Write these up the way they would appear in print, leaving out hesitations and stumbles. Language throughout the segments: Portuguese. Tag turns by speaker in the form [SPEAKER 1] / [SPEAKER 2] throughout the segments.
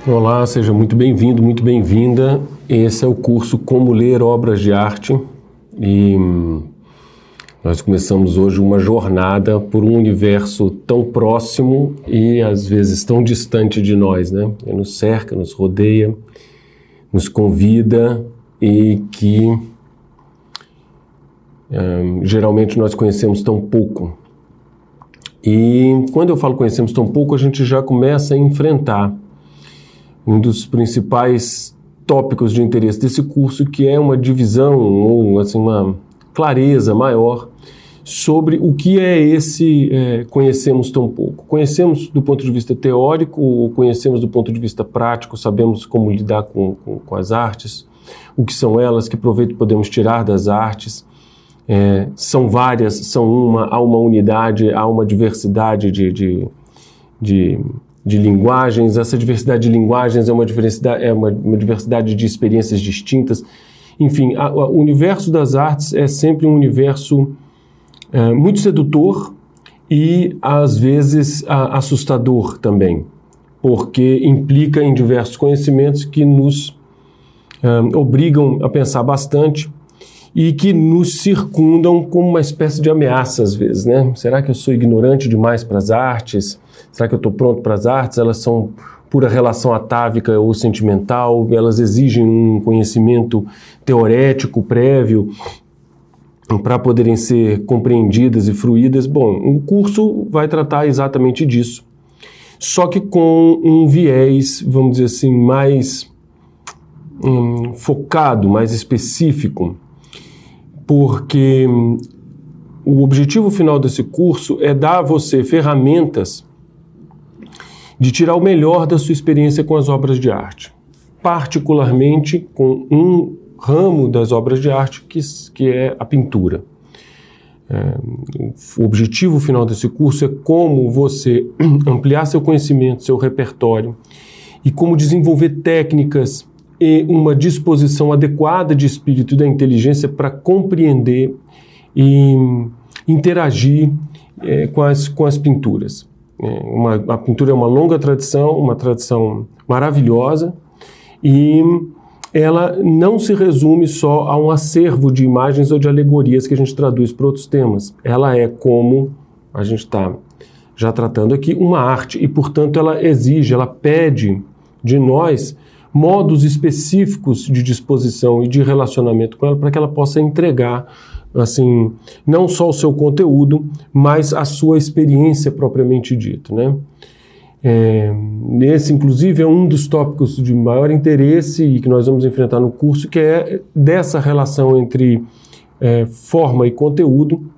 [SPEAKER 1] Olá, seja muito bem-vindo, muito bem-vinda. Esse é o curso Como Ler Obras de Arte e nós começamos hoje uma jornada por um universo tão próximo e às vezes tão distante de nós, né? Ele nos cerca, nos rodeia, nos convida e que geralmente nós conhecemos tão pouco. E quando eu falo conhecemos tão pouco, a gente já começa a enfrentar um dos principais tópicos de interesse desse curso, que é uma divisão ou assim, uma clareza maior sobre o que é esse conhecemos tão pouco. Conhecemos do ponto de vista teórico, ou conhecemos do ponto de vista prático, sabemos como lidar com as artes, o que são elas, que proveito podemos tirar das artes. São várias, há uma unidade, há uma diversidade de linguagens. Essa diversidade de linguagens é uma diversidade de experiências distintas. Enfim, o universo das artes é sempre um universo muito sedutor e, às vezes, assustador também, porque implica em diversos conhecimentos que nos obrigam a pensar bastante e que nos circundam como uma espécie de ameaça, às vezes, né? Será que eu sou ignorante demais para as artes? Será que eu estou pronto para as artes? Elas são pura relação atávica ou sentimental, elas exigem um conhecimento teorético prévio para poderem ser compreendidas e fruídas. Bom, o curso vai tratar exatamente disso, só que com um viés, vamos dizer assim, mais focado, mais específico, porque o objetivo final desse curso é dar a você ferramentas de tirar o melhor da sua experiência com as obras de arte, particularmente com um ramo das obras de arte que é a pintura. O objetivo final desse curso é como você ampliar seu conhecimento, seu repertório, e como desenvolver técnicas e uma disposição adequada de espírito e da inteligência para compreender e interagir com as pinturas. A pintura é uma longa tradição, uma tradição maravilhosa, e ela não se resume só a um acervo de imagens ou de alegorias que a gente traduz para outros temas. Ela é, como a gente está já tratando aqui, uma arte, e, portanto, ela pede de nós modos específicos de disposição e de relacionamento com ela para que ela possa entregar, assim, não só o seu conteúdo, mas a sua experiência propriamente dita, né? Esse, inclusive, é um dos tópicos de maior interesse e que nós vamos enfrentar no curso, que é dessa relação entre forma e conteúdo,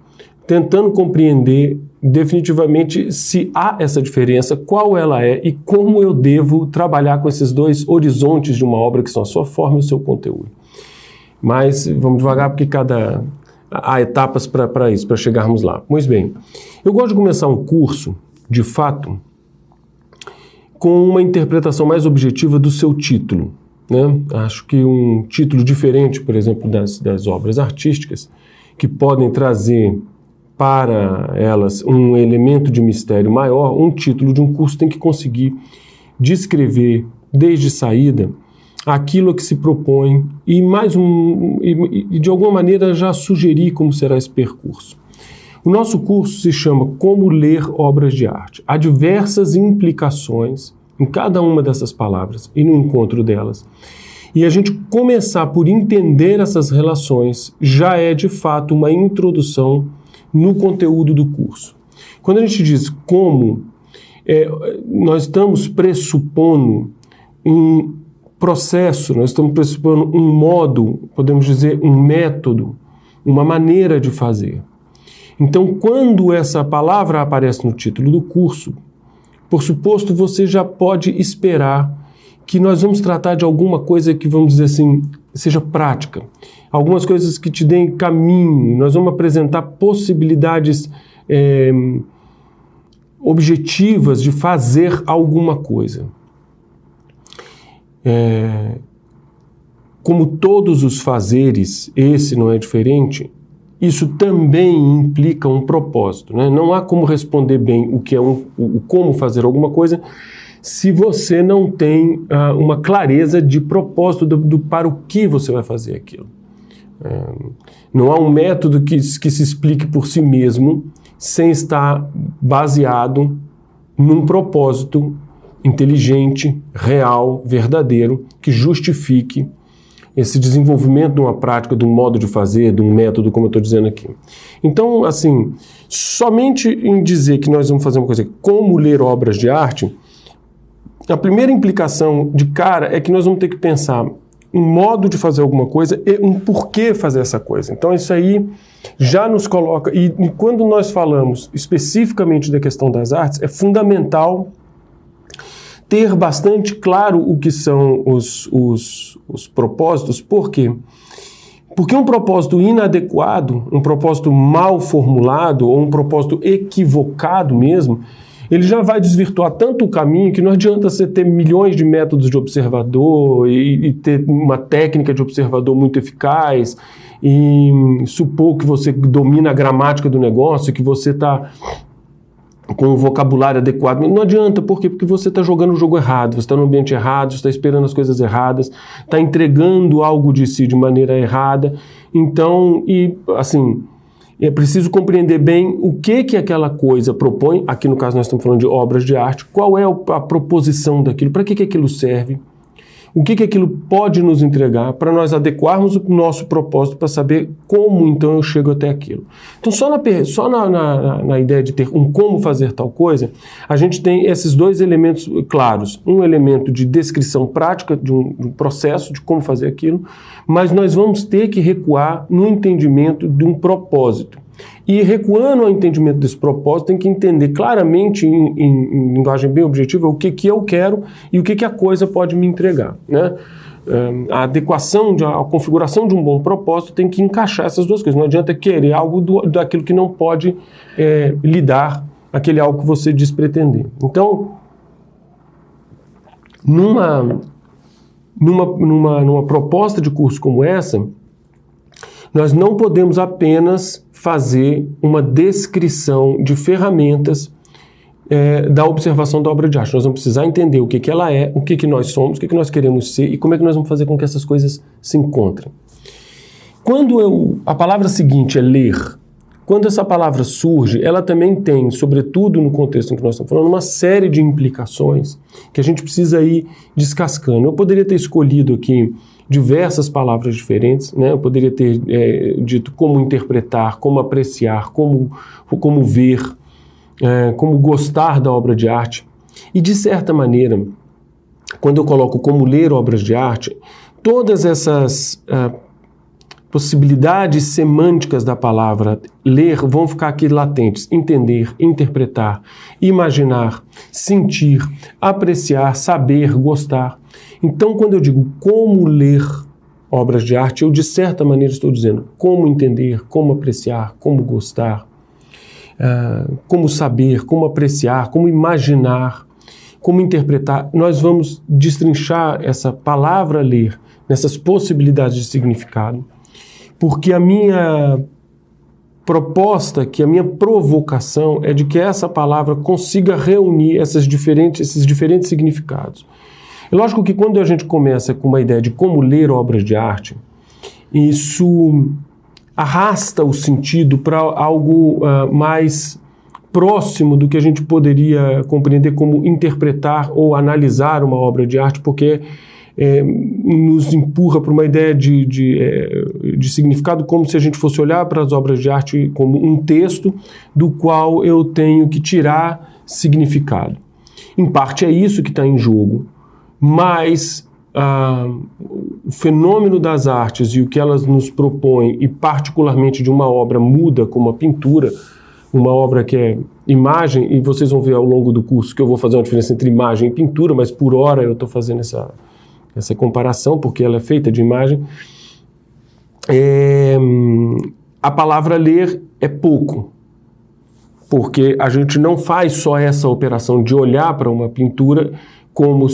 [SPEAKER 1] tentando compreender definitivamente se há essa diferença, qual ela é e como eu devo trabalhar com esses dois horizontes de uma obra, que são a sua forma e o seu conteúdo. Mas vamos devagar, porque há etapas para isso, para chegarmos lá. Pois bem, eu gosto de começar um curso, de fato, com uma interpretação mais objetiva do seu título, né? Acho que um título diferente, por exemplo, das obras artísticas, que podem trazer para elas um elemento de mistério maior, um título de um curso tem que conseguir descrever, desde saída, aquilo a que se propõe e de alguma maneira já sugerir como será esse percurso. O nosso curso se chama Como Ler Obras de Arte. Há diversas implicações em cada uma dessas palavras e no encontro delas. E a gente começar por entender essas relações já é, de fato, uma introdução no conteúdo do curso. Quando a gente diz como, nós estamos pressupondo um processo, nós estamos pressupondo um modo, podemos dizer um método, uma maneira de fazer. Então, quando essa palavra aparece no título do curso, por suposto, você já pode esperar que nós vamos tratar de alguma coisa que, vamos dizer assim, seja prática. Algumas coisas que te deem caminho. Nós vamos apresentar possibilidades objetivas de fazer alguma coisa. Como todos os fazeres, esse não é diferente. Isso também implica um propósito, né? Não há como responder bem o que é o como fazer alguma coisa se você não tem uma clareza de propósito para o que você vai fazer aquilo. Não há um método que se explique por si mesmo sem estar baseado num propósito inteligente, real, verdadeiro, que justifique esse desenvolvimento de uma prática, de um modo de fazer, de um método, como eu estou dizendo aqui. Então, assim, somente em dizer que nós vamos fazer uma coisa como ler obras de arte, a primeira implicação de cara é que nós vamos ter que pensar um modo de fazer alguma coisa e um porquê fazer essa coisa. Então isso aí já nos coloca, e quando nós falamos especificamente da questão das artes, é fundamental ter bastante claro o que são os propósitos. Por quê? Porque um propósito inadequado, um propósito mal formulado, ou um propósito equivocado mesmo, ele já vai desvirtuar tanto o caminho que não adianta você ter milhões de métodos de observador e ter uma técnica de observador muito eficaz e supor que você domina a gramática do negócio, que você está com um vocabulário adequado. Não adianta, por quê? Porque você está jogando o jogo errado, você está no ambiente errado, você está esperando as coisas erradas, está entregando algo de si de maneira errada. Então, assim, é preciso compreender bem o que aquela coisa propõe. Aqui no caso nós estamos falando de obras de arte. Qual é a proposição daquilo? Para que aquilo serve? O que aquilo pode nos entregar para nós adequarmos o nosso propósito para saber como então eu chego até aquilo. Então só na ideia de ter um como fazer tal coisa, a gente tem esses dois elementos claros. Um elemento de descrição prática de um processo, de como fazer aquilo, mas nós vamos ter que recuar no entendimento de um propósito. E recuando ao entendimento desse propósito, tem que entender claramente, em linguagem bem objetiva, o que eu quero e o que a coisa pode me entregar, né? A adequação, a configuração de um bom propósito tem que encaixar essas duas coisas. Não adianta querer algo daquilo que não pode lhe dar aquele algo que você diz pretender. Então, numa proposta de curso como essa, nós não podemos apenas fazer uma descrição de ferramentas da observação da obra de arte. Nós vamos precisar entender o que ela é, o que nós somos, o que nós queremos ser e como é que nós vamos fazer com que essas coisas se encontrem. A palavra seguinte é ler. Quando essa palavra surge, ela também tem, sobretudo no contexto em que nós estamos falando, uma série de implicações que a gente precisa ir descascando. Eu poderia ter escolhido aqui diversas palavras diferentes, né? Eu poderia ter dito como interpretar, como apreciar, como ver, como gostar da obra de arte. E, de certa maneira, quando eu coloco como ler obras de arte, todas essas possibilidades semânticas da palavra ler vão ficar aqui latentes. Entender, interpretar, imaginar, sentir, apreciar, saber, gostar. Então, quando eu digo como ler obras de arte, eu de certa maneira estou dizendo como entender, como apreciar, como gostar, como saber, como apreciar, como imaginar, como interpretar. Nós vamos destrinchar essa palavra ler nessas possibilidades de significado, porque a minha proposta, que a minha provocação é de que essa palavra consiga reunir esses diferentes significados. É lógico que quando a gente começa com uma ideia de como ler obras de arte, isso arrasta o sentido para algo mais próximo do que a gente poderia compreender como interpretar ou analisar uma obra de arte, porque nos empurra para uma ideia de significado como se a gente fosse olhar para as obras de arte como um texto do qual eu tenho que tirar significado. Em parte é isso que está em jogo. Mas o fenômeno das artes e o que elas nos propõem, e particularmente de uma obra muda como a pintura, uma obra que é imagem, e vocês vão ver ao longo do curso que eu vou fazer uma diferença entre imagem e pintura, mas por hora eu estou fazendo essa comparação, porque ela é feita de imagem. A palavra ler é pouco, porque a gente não faz só essa operação de olhar para uma pintura como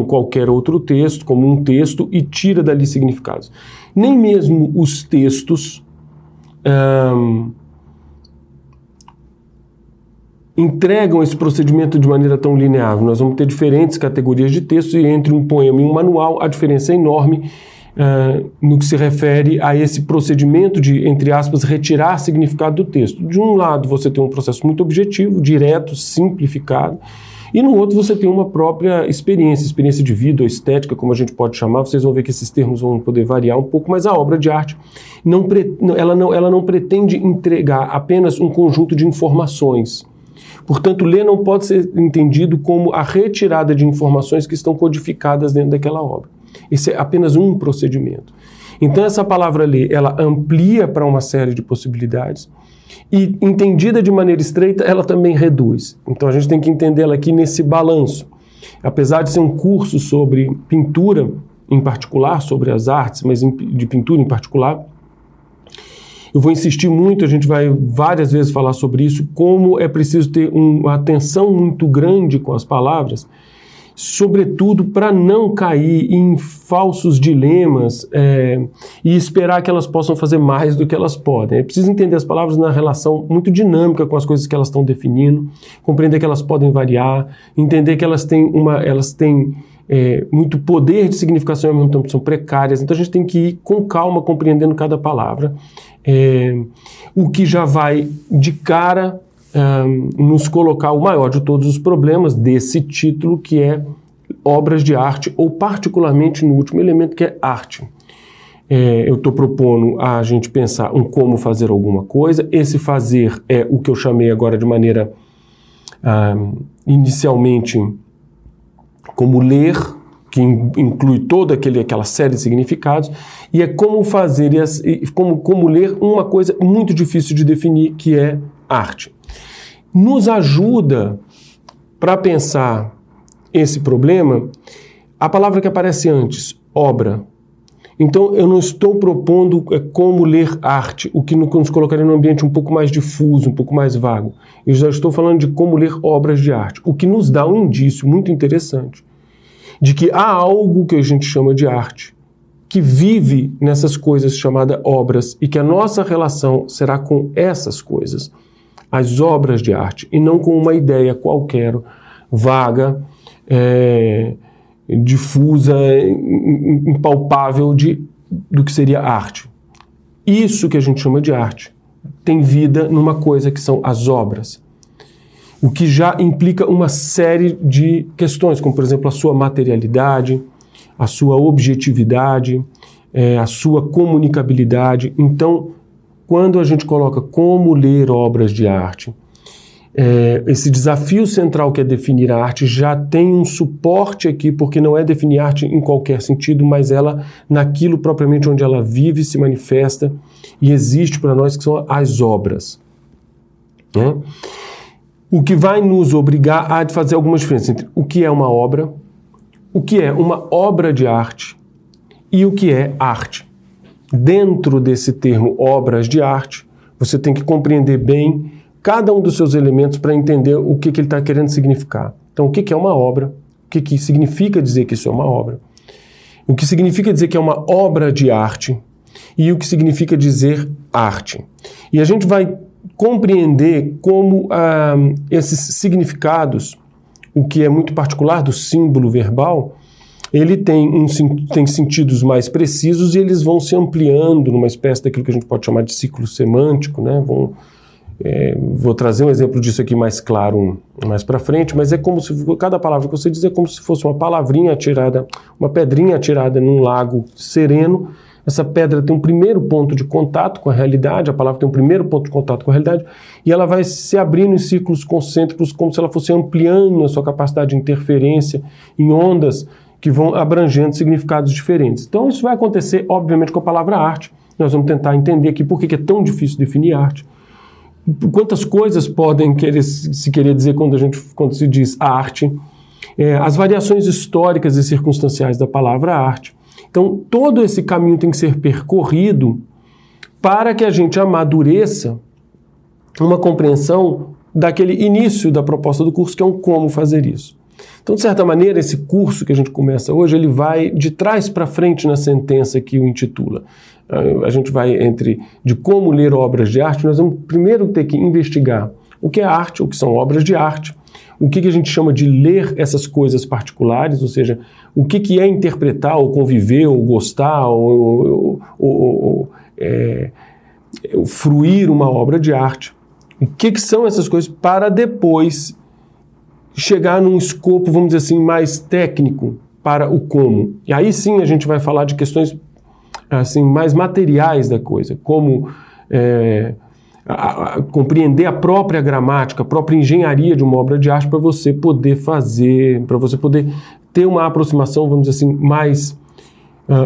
[SPEAKER 1] qualquer outro texto, como um texto, e tira dali significados. Nem mesmo os textos entregam esse procedimento de maneira tão linear. Nós vamos ter diferentes categorias de texto e entre um poema e um manual a diferença é enorme no que se refere a esse procedimento de, entre aspas, retirar significado do texto. De um lado você tem um processo muito objetivo, direto, simplificado, e no outro você tem uma própria experiência de vida ou estética, como a gente pode chamar. Vocês vão ver que esses termos vão poder variar um pouco, mas a obra de arte ela não pretende entregar apenas um conjunto de informações. Portanto, ler não pode ser entendido como a retirada de informações que estão codificadas dentro daquela obra. Esse é apenas um procedimento. Então, essa palavra ler, ela amplia para uma série de possibilidades e, entendida de maneira estreita, ela também reduz. Então, a gente tem que entendê-la aqui nesse balanço. Apesar de ser um curso sobre pintura em particular, sobre as artes, mas de pintura em particular, eu vou insistir muito, a gente vai várias vezes falar sobre isso, como é preciso ter uma atenção muito grande com as palavras, sobretudo para não cair em falsos dilemas e esperar que elas possam fazer mais do que elas podem. É preciso entender as palavras na relação muito dinâmica com as coisas que elas estão definindo, compreender que elas podem variar, entender que elas têm muito poder de significação e ao mesmo tempo são precárias. Então a gente tem que ir com calma compreendendo cada palavra, o que já vai de cara nos colocar o maior de todos os problemas desse título, que é obras de arte, ou particularmente no último elemento, que é arte. Eu estou propondo a gente pensar em como fazer alguma coisa. Esse fazer é o que eu chamei agora de maneira inicialmente como ler, que inclui toda aquela série de significados, e é como fazer, como ler uma coisa muito difícil de definir, que é arte. Nos ajuda para pensar esse problema a palavra que aparece antes, obra. Então eu não estou propondo como ler arte, o que nos colocaria num ambiente um pouco mais difuso, um pouco mais vago. Eu já estou falando de como ler obras de arte, o que nos dá um indício muito interessante de que há algo que a gente chama de arte, que vive nessas coisas chamadas obras, e que a nossa relação será com essas coisas, as obras de arte, e não com uma ideia qualquer, vaga, difusa, impalpável do que seria arte. Isso que a gente chama de arte tem vida numa coisa que são as obras, o que já implica uma série de questões, como por exemplo a sua materialidade, a sua objetividade, a sua comunicabilidade. Então, quando a gente coloca como ler obras de arte, esse desafio central que é definir a arte já tem um suporte aqui, porque não é definir arte em qualquer sentido, mas ela naquilo propriamente onde ela vive, se manifesta e existe para nós, que são as obras, né? O que vai nos obrigar a fazer algumas diferenças entre o que é uma obra, o que é uma obra de arte e o que é arte. Dentro desse termo obras de arte, você tem que compreender bem cada um dos seus elementos para entender o que ele está querendo significar. Então, o que é uma obra? O que significa dizer que isso é uma obra? O que significa dizer que é uma obra de arte e o que significa dizer arte. E a gente vai compreender como esses significados, o que é muito particular do símbolo verbal, ele tem sentidos mais precisos e eles vão se ampliando numa espécie daquilo que a gente pode chamar de ciclo semântico, né? Vou trazer um exemplo disso aqui mais claro mais para frente, mas é como se cada palavra que você diz é como se fosse uma palavrinha atirada, uma pedrinha atirada num lago sereno. Essa pedra tem um primeiro ponto de contato com a realidade, a palavra tem um primeiro ponto de contato com a realidade, e ela vai se abrindo em ciclos concêntricos, como se ela fosse ampliando a sua capacidade de interferência em ondas que vão abrangendo significados diferentes. Então isso vai acontecer, obviamente, com a palavra arte. Nós vamos tentar entender aqui por que é tão difícil definir arte. Quantas coisas podem se querer dizer quando se diz arte, as variações históricas e circunstanciais da palavra arte. Então, todo esse caminho tem que ser percorrido para que a gente amadureça uma compreensão daquele início da proposta do curso, que é um como fazer isso. Então, de certa maneira, esse curso que a gente começa hoje, ele vai de trás para frente na sentença que o intitula. A gente vai de como ler obras de arte, nós vamos primeiro ter que investigar o que é arte, o que são obras de arte, o que a gente chama de ler essas coisas particulares, ou seja, o que é interpretar, ou conviver, ou gostar, ou fruir uma obra de arte. O que são essas coisas para depois chegar num escopo, vamos dizer assim, mais técnico para o como. E aí sim a gente vai falar de questões assim, mais materiais da coisa, como compreender a própria gramática, a própria engenharia de uma obra de arte para você poder fazer, para você poder ter uma aproximação, vamos dizer assim, mais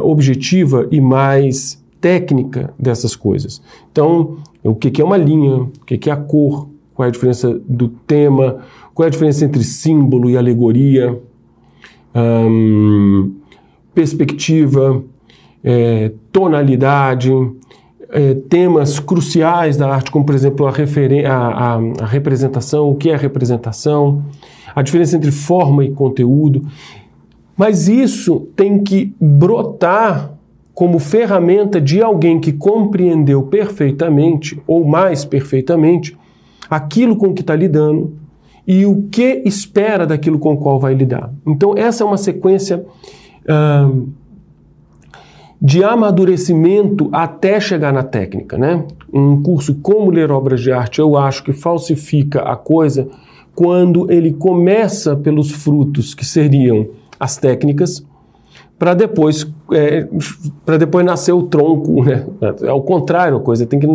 [SPEAKER 1] objetiva e mais técnica dessas coisas. Então, o que é uma linha, o que é a cor, qual é a diferença do tema, qual é a diferença entre símbolo e alegoria, perspectiva, tonalidade, temas cruciais da arte, como por exemplo a representação, o que é a representação, a diferença entre forma e conteúdo. Mas isso tem que brotar como ferramenta de alguém que compreendeu perfeitamente, ou mais perfeitamente, aquilo com que está lidando e o que espera daquilo com o qual vai lidar. Então essa é uma sequência de amadurecimento até chegar na técnica, né? Um curso Como Ler Obras de Arte, eu acho que falsifica a coisa quando ele começa pelos frutos que seriam as técnicas, para depois nascer o tronco, né? É o contrário a coisa, tem que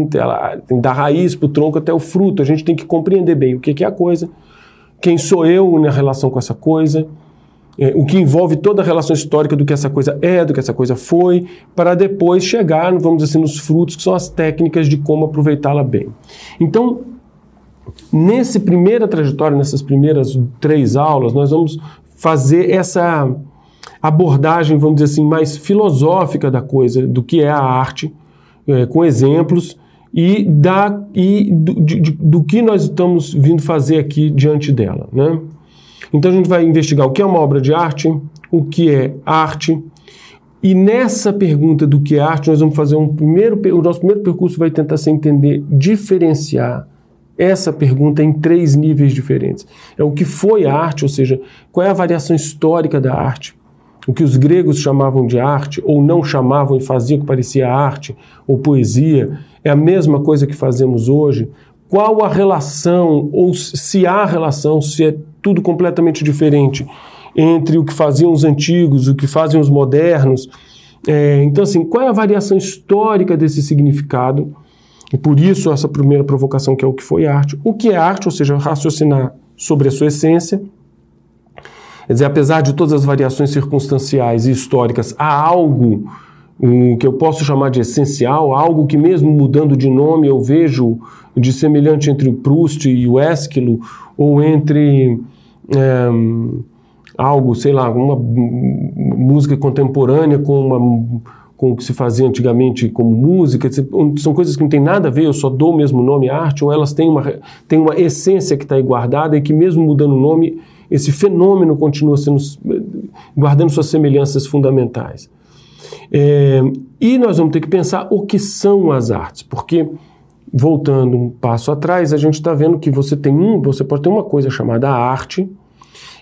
[SPEAKER 1] dar raiz para o tronco até o fruto. A gente tem que compreender bem o que é a coisa, quem sou eu na relação com essa coisa, o que envolve toda a relação histórica do que essa coisa é, do que essa coisa foi, para depois chegar, vamos dizer assim, nos frutos, que são as técnicas de como aproveitá-la bem. Então, nessa primeira trajetória, nessas primeiras 3 aulas, nós vamos fazer essa abordagem, vamos dizer assim, mais filosófica da coisa, do que é a arte, com exemplos, e do que nós estamos vindo fazer aqui diante dela, né? Então a gente vai investigar o que é uma obra de arte, o que é arte, e nessa pergunta do que é arte, nós vamos fazer o nosso primeiro percurso vai tentar se entender, diferenciar essa pergunta em 3 níveis diferentes. É o que foi a arte, ou seja, qual é a variação histórica da arte, o que os gregos chamavam de arte, ou não chamavam e faziam que parecia arte, ou poesia, é a mesma coisa que fazemos hoje. Qual a relação, ou se há relação, se é tudo completamente diferente entre o que faziam os antigos, o que fazem os modernos. Então, assim, qual é a variação histórica desse significado? E por isso, essa primeira provocação, que é o que foi arte. O que é arte, ou seja, raciocinar sobre a sua essência. Quer dizer, apesar de todas as variações circunstanciais e históricas, há algo que eu posso chamar de essencial, algo que mesmo mudando de nome eu vejo de semelhante entre o Proust e o Ésquilo, ou entre algo, sei lá, uma música contemporânea com o que se fazia antigamente como música. São coisas que não têm nada a ver, eu só dou o mesmo nome arte, ou elas têm uma essência que está aí guardada e que mesmo mudando o nome, esse fenômeno continua guardando suas semelhanças fundamentais. E nós vamos ter que pensar o que são as artes, porque, voltando um passo atrás, a gente está vendo que você pode ter uma coisa chamada arte,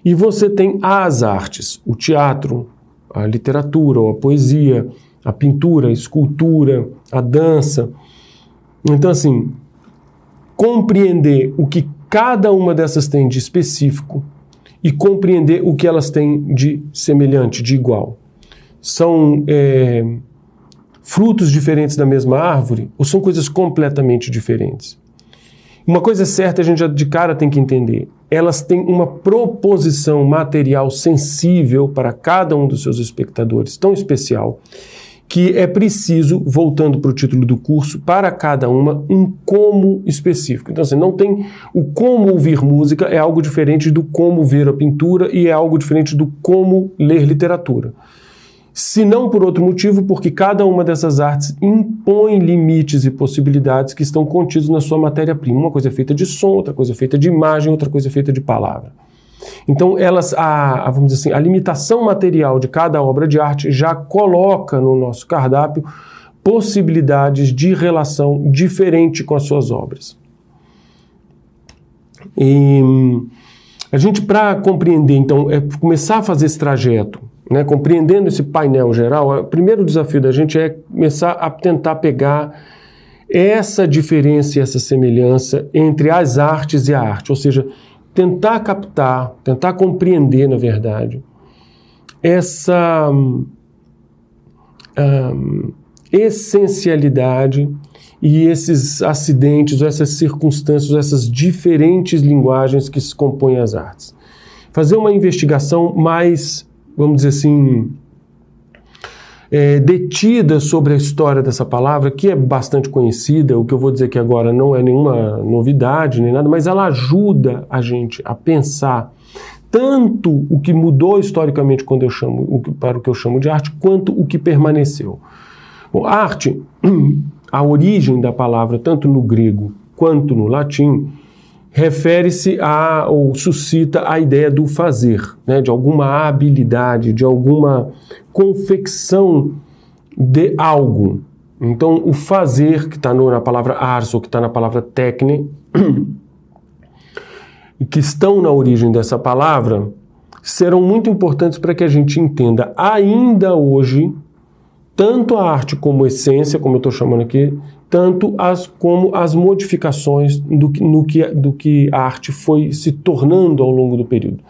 [SPEAKER 1] e você tem as artes, o teatro, a literatura, ou a poesia, a pintura, a escultura, a dança. Então, assim, compreender o que cada uma dessas tem de específico e compreender o que elas têm de semelhante, de igual. São frutos diferentes da mesma árvore ou são coisas completamente diferentes? Uma coisa certa a gente já de cara tem que entender. Elas têm uma proposição material sensível para cada um dos seus espectadores, tão especial, que é preciso, voltando para o título do curso, para cada uma, um como específico. Então, assim, não tem o como ouvir música, é algo diferente do como ver a pintura e é algo diferente do como ler literatura. Se não por outro motivo, porque cada uma dessas artes impõe limites e possibilidades que estão contidos na sua matéria-prima. Uma coisa é feita de som, outra coisa é feita de imagem, outra coisa é feita de palavra. Então, vamos dizer assim, a limitação material de cada obra de arte já coloca no nosso cardápio possibilidades de relação diferente com as suas obras. E a gente, para compreender, então, começar a fazer esse trajeto, né, compreendendo esse painel geral, o primeiro desafio da gente é começar a tentar pegar essa diferença e essa semelhança entre as artes e a arte, ou seja, tentar captar, tentar compreender, na verdade, essa essencialidade e esses acidentes, ou essas circunstâncias, ou essas diferentes linguagens que se compõem as artes. Fazer uma investigação mais, vamos dizer assim, detida sobre a história dessa palavra, que é bastante conhecida. O que eu vou dizer aqui agora não é nenhuma novidade, nem nada, mas ela ajuda a gente a pensar tanto o que mudou historicamente para o que eu chamo de arte, quanto o que permaneceu. Bom, arte, a origem da palavra, tanto no grego quanto no latim, refere-se ou suscita a ideia do fazer, né, de alguma habilidade, de alguma confecção de algo. Então, o fazer, que está na palavra ars, ou que está na palavra techne, e que estão na origem dessa palavra, serão muito importantes para que a gente entenda ainda hoje tanto a arte como essência, como eu estou chamando aqui, tanto como as modificações do que a arte foi se tornando ao longo do período.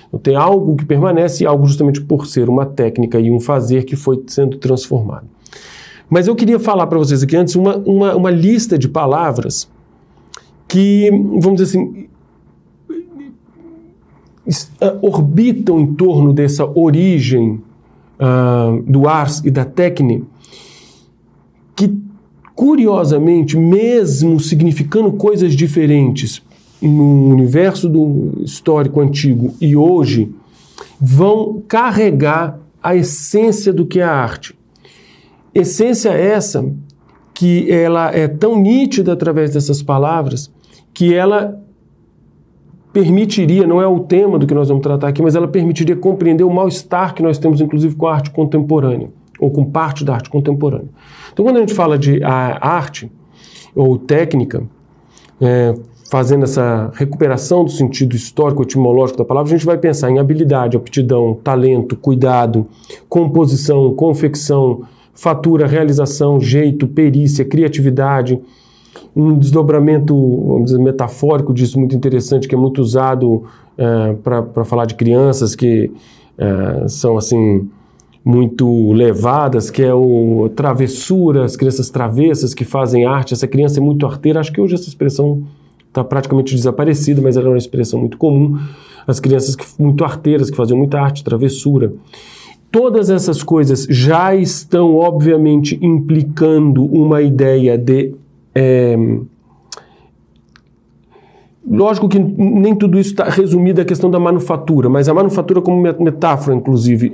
[SPEAKER 1] Então, tem algo que permanece e algo justamente por ser uma técnica e um fazer que foi sendo transformado. Mas eu queria falar para vocês aqui antes uma lista de palavras que, vamos dizer assim, orbitam em torno dessa origem do ars e da techne, que curiosamente, mesmo significando coisas diferentes no universo do histórico antigo e hoje, vão carregar a essência do que é a arte. Essência essa que ela é tão nítida através dessas palavras que ela permitiria, não é o tema do que nós vamos tratar aqui, mas ela permitiria compreender o mal-estar que nós temos, inclusive, com a arte contemporânea, ou com parte da arte contemporânea. Então, quando a gente fala de arte ou técnica, fazendo essa recuperação do sentido histórico-etimológico da palavra, a gente vai pensar em habilidade, aptidão, talento, cuidado, composição, confecção, fatura, realização, jeito, perícia, criatividade. Um desdobramento, vamos dizer, metafórico disso muito interessante, que é muito usado para falar de crianças que são assim muito levadas, que é o travessura, as crianças travessas que fazem arte. Essa criança é muito arteira. Acho que hoje essa expressão está praticamente desaparecida, mas ela é uma expressão muito comum. As crianças muito arteiras, que faziam muita arte, travessura. Todas essas coisas já estão, obviamente, implicando uma ideia de... Lógico que nem tudo isso está resumido à questão da manufatura, mas a manufatura como metáfora, inclusive,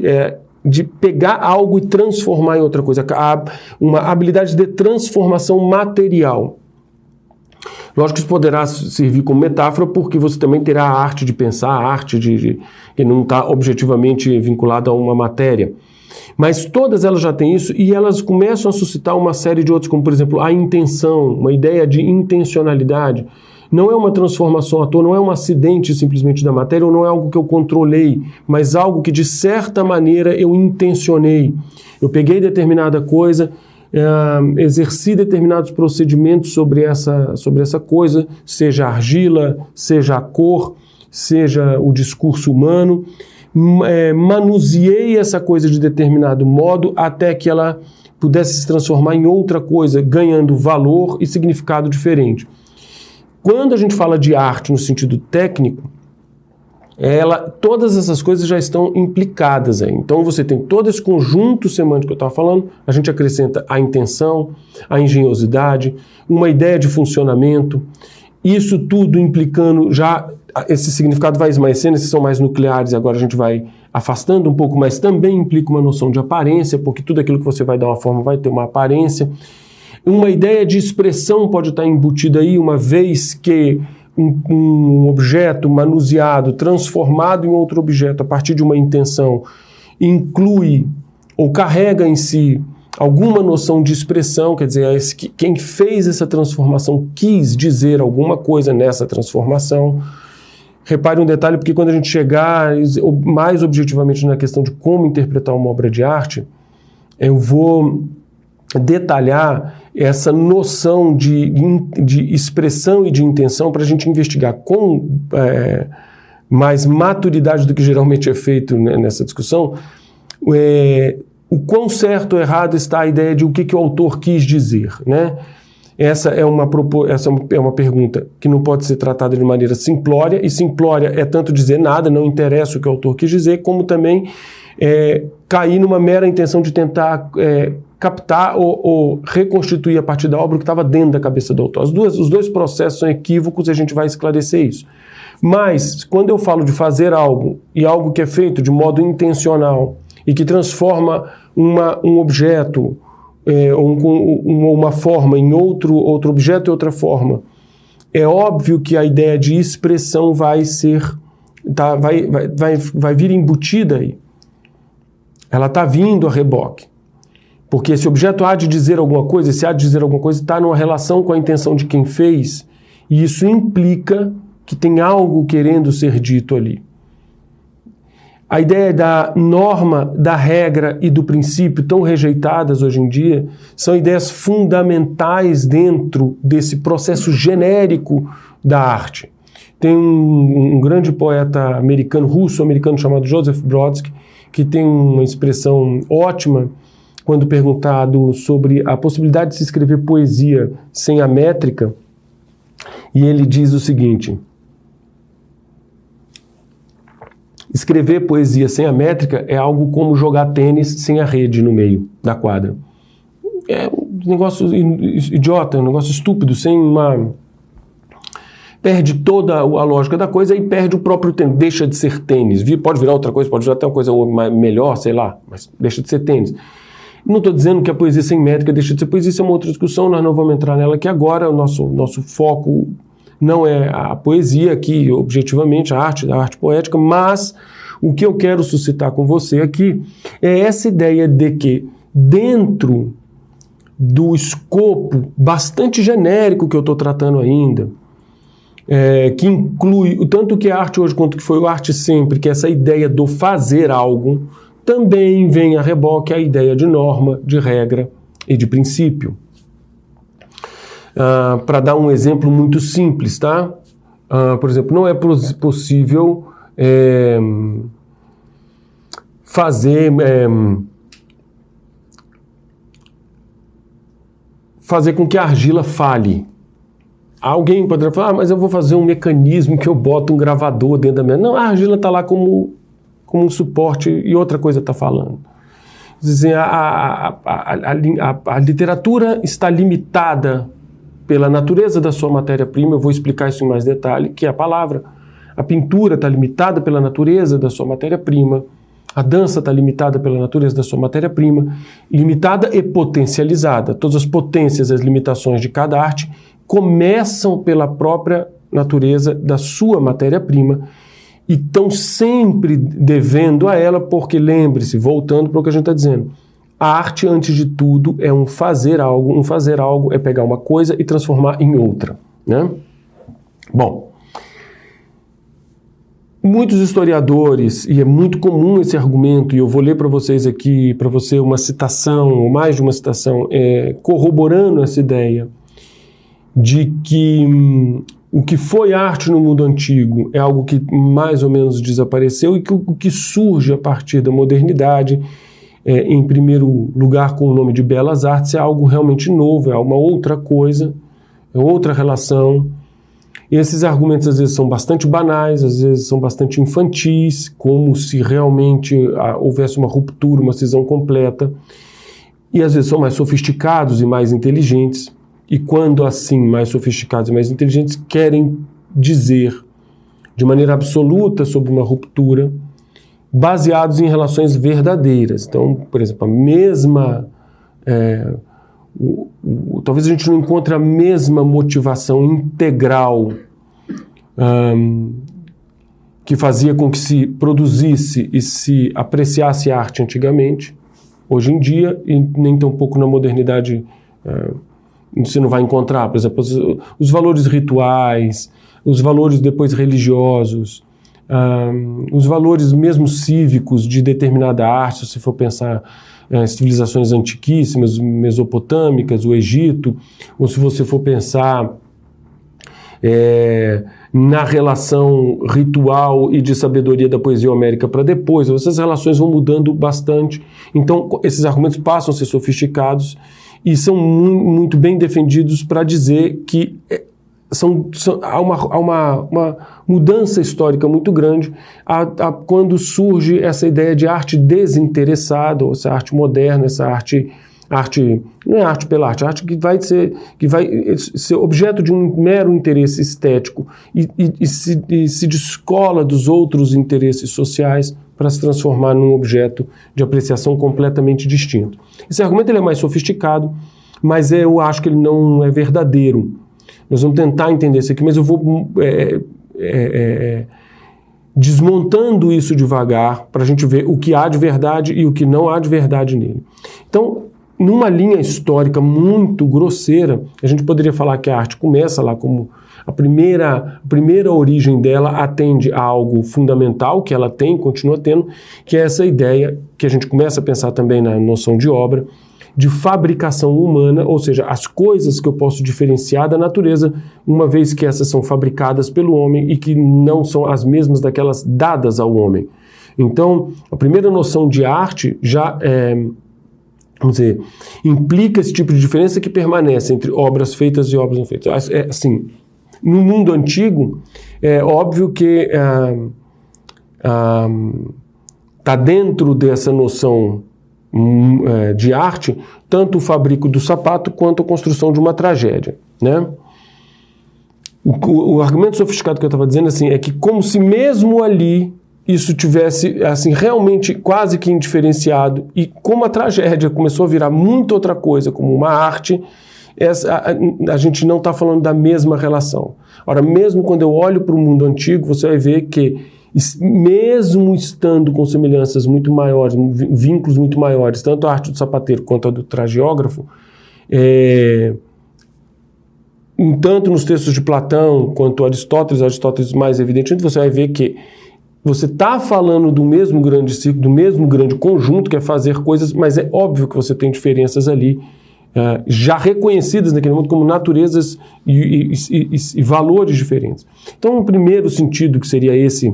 [SPEAKER 1] de pegar algo e transformar em outra coisa, uma habilidade de transformação material. Lógico que isso poderá servir como metáfora, porque você também terá a arte de pensar, a arte que não está objetivamente vinculada a uma matéria. Mas todas elas já têm isso e elas começam a suscitar uma série de outros, como por exemplo a intenção, uma ideia de intencionalidade. Não é uma transformação à toa, não é um acidente simplesmente da matéria, ou não é algo que eu controlei, mas algo que de certa maneira eu intencionei. Eu peguei determinada coisa, exerci determinados procedimentos sobre essa coisa, seja a argila, seja a cor, seja o discurso humano, manuseei essa coisa de determinado modo até que ela pudesse se transformar em outra coisa, ganhando valor e significado diferente. Quando a gente fala de arte no sentido técnico, todas essas coisas já estão implicadas aí. Então você tem todo esse conjunto semântico que eu estava falando, a gente acrescenta a intenção, a engenhosidade, uma ideia de funcionamento, isso tudo implicando já, esse significado vai esmaecendo, esses são mais nucleares, agora a gente vai afastando um pouco, mas também implica uma noção de aparência, porque tudo aquilo que você vai dar uma forma vai ter uma aparência. Uma ideia de expressão pode estar embutida aí, uma vez que um objeto manuseado, transformado em outro objeto a partir de uma intenção, inclui ou carrega em si alguma noção de expressão, quer dizer, quem fez essa transformação quis dizer alguma coisa nessa transformação. Repare um detalhe, porque quando a gente chegar mais objetivamente na questão de como interpretar uma obra de arte, eu vou detalhar essa noção de expressão e de intenção para a gente investigar com mais maturidade do que geralmente é feito, né, nessa discussão, o quão certo ou errado está a ideia de o que o autor quis dizer, né? Essa é uma pergunta que não pode ser tratada de maneira simplória, e simplória é tanto dizer nada, não interessa o que o autor quis dizer, como também cair numa mera intenção de tentar captar ou reconstituir a partir da obra o que estava dentro da cabeça do autor. Os dois processos são equívocos e a gente vai esclarecer isso. Mas, quando eu falo de fazer algo, e algo que é feito de modo intencional, e que transforma um objeto, uma forma em outro objeto e outra forma, é óbvio que a ideia de expressão vai vir embutida aí. Ela está vindo a reboque. Porque esse objeto há de dizer alguma coisa, esse há de dizer alguma coisa está numa relação com a intenção de quem fez, e isso implica que tem algo querendo ser dito ali. A ideia da norma, da regra e do princípio, tão rejeitadas hoje em dia, são ideias fundamentais dentro desse processo genérico da arte. Tem um grande poeta russo-americano chamado Joseph Brodsky, que tem uma expressão ótima quando perguntado sobre a possibilidade de se escrever poesia sem a métrica, e ele diz o seguinte: escrever poesia sem a métrica é algo como jogar tênis sem a rede no meio da quadra. É um negócio idiota, um negócio estúpido, perde toda a lógica da coisa e perde o próprio tênis, deixa de ser tênis. Pode virar outra coisa, pode virar até uma coisa melhor, sei lá, mas deixa de ser tênis. Não estou dizendo que a poesia sem métrica deixa de ser poesia, isso é uma outra discussão, nós não vamos entrar nela aqui agora. O nosso foco não é a poesia aqui, objetivamente, a arte poética, mas o que eu quero suscitar com você aqui é essa ideia de que, dentro do escopo bastante genérico que eu estou tratando ainda, que inclui tanto que é arte hoje quanto que foi o arte sempre, que é essa ideia do fazer algo, também vem a reboque a ideia de norma, de regra e de princípio. Para dar um exemplo muito simples, tá? Por exemplo, não é possível fazer com que a argila fale. Alguém poderia falar, mas eu vou fazer um mecanismo que eu boto um gravador dentro da minha... Não, a argila está lá como um suporte e outra coisa está falando. Dizem, a literatura está limitada pela natureza da sua matéria-prima, eu vou explicar isso em mais detalhe, que é a palavra. A pintura está limitada pela natureza da sua matéria-prima, a dança está limitada pela natureza da sua matéria-prima, limitada e potencializada. Todas as potências e as limitações de cada arte começam pela própria natureza da sua matéria-prima e estão sempre devendo a ela, porque lembre-se, voltando para o que a gente está dizendo, a arte, antes de tudo, é um fazer algo é pegar uma coisa e transformar em outra, né? Bom, muitos historiadores, e é muito comum esse argumento, e eu vou ler para vocês aqui, para você uma citação, ou mais de uma citação, corroborando essa ideia de que o que foi arte no mundo antigo é algo que mais ou menos desapareceu e que o que surge a partir da modernidade, em primeiro lugar com o nome de belas artes, é algo realmente novo, é uma outra coisa, é outra relação. E esses argumentos às vezes são bastante banais, às vezes são bastante infantis, como se realmente houvesse uma ruptura, uma cisão completa, e às vezes são mais sofisticados e mais inteligentes. E quando assim, mais sofisticados e mais inteligentes, querem dizer de maneira absoluta sobre uma ruptura, baseados em relações verdadeiras. Então, por exemplo, a mesma... talvez a gente não encontre a mesma motivação integral que fazia com que se produzisse e se apreciasse arte antigamente, hoje em dia, e nem tampouco na modernidade você não vai encontrar, por exemplo, os valores rituais, os valores depois religiosos, os valores mesmo cívicos de determinada arte, se você for pensar civilizações antiquíssimas, mesopotâmicas, o Egito, ou se você for pensar na relação ritual e de sabedoria da poesia homérica para depois, essas relações vão mudando bastante. Então, esses argumentos passam a ser sofisticados e são muito bem defendidos para dizer que há uma mudança histórica muito grande quando surge essa ideia de arte desinteressada, ou essa arte moderna, essa arte não é arte pela arte, arte que vai ser objeto de um mero interesse estético e se descola dos outros interesses sociais para se transformar num objeto de apreciação completamente distinto. Esse argumento ele é mais sofisticado, mas eu acho que ele não é verdadeiro. Nós vamos tentar entender isso aqui, mas eu vou desmontando isso devagar para a gente ver o que há de verdade e o que não há de verdade nele. Então, numa linha histórica muito grosseira, a gente poderia falar que a arte começa lá como a primeira origem dela atende a algo fundamental que ela tem, continua tendo, que é essa ideia que a gente começa a pensar também na noção de obra, de fabricação humana, ou seja, as coisas que eu posso diferenciar da natureza, uma vez que essas são fabricadas pelo homem e que não são as mesmas daquelas dadas ao homem. Então, a primeira noção de arte já vamos dizer, implica esse tipo de diferença que permanece entre obras feitas e obras não feitas. Assim, no mundo antigo, é óbvio que está dentro dessa noção de arte, tanto o fabrico do sapato quanto a construção de uma tragédia, né? O argumento sofisticado que eu estava dizendo assim, é que como se mesmo ali isso tivesse assim, realmente quase que indiferenciado, e como a tragédia começou a virar muito outra coisa, como uma arte, a gente não está falando da mesma relação. Ora, mesmo quando eu olho para o mundo antigo, você vai ver que mesmo estando com semelhanças muito maiores, vínculos muito maiores, tanto a arte do sapateiro quanto a do trageógrafo, tanto nos textos de Platão quanto Aristóteles mais evidentemente, você vai ver que você está falando do mesmo grande ciclo, do mesmo grande conjunto, que é fazer coisas, mas é óbvio que você tem diferenças ali, já reconhecidas naquele mundo como naturezas e valores diferentes. Então, o primeiro sentido, que seria esse,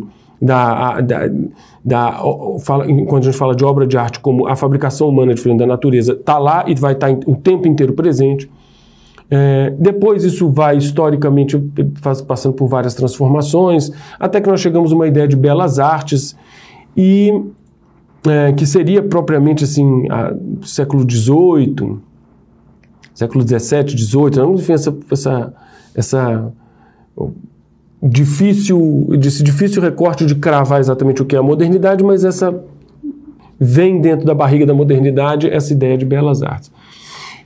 [SPEAKER 1] quando a gente fala de obra de arte como a fabricação humana diferente da natureza, está lá e vai estar o tempo inteiro presente. Depois isso vai historicamente passando por várias transformações, até que nós chegamos a uma ideia de belas artes, e que seria propriamente assim, século XVIII, século XVII, XVIII, enfim, esse difícil recorte de cravar exatamente o que é a modernidade, mas vem dentro da barriga da modernidade essa ideia de belas artes.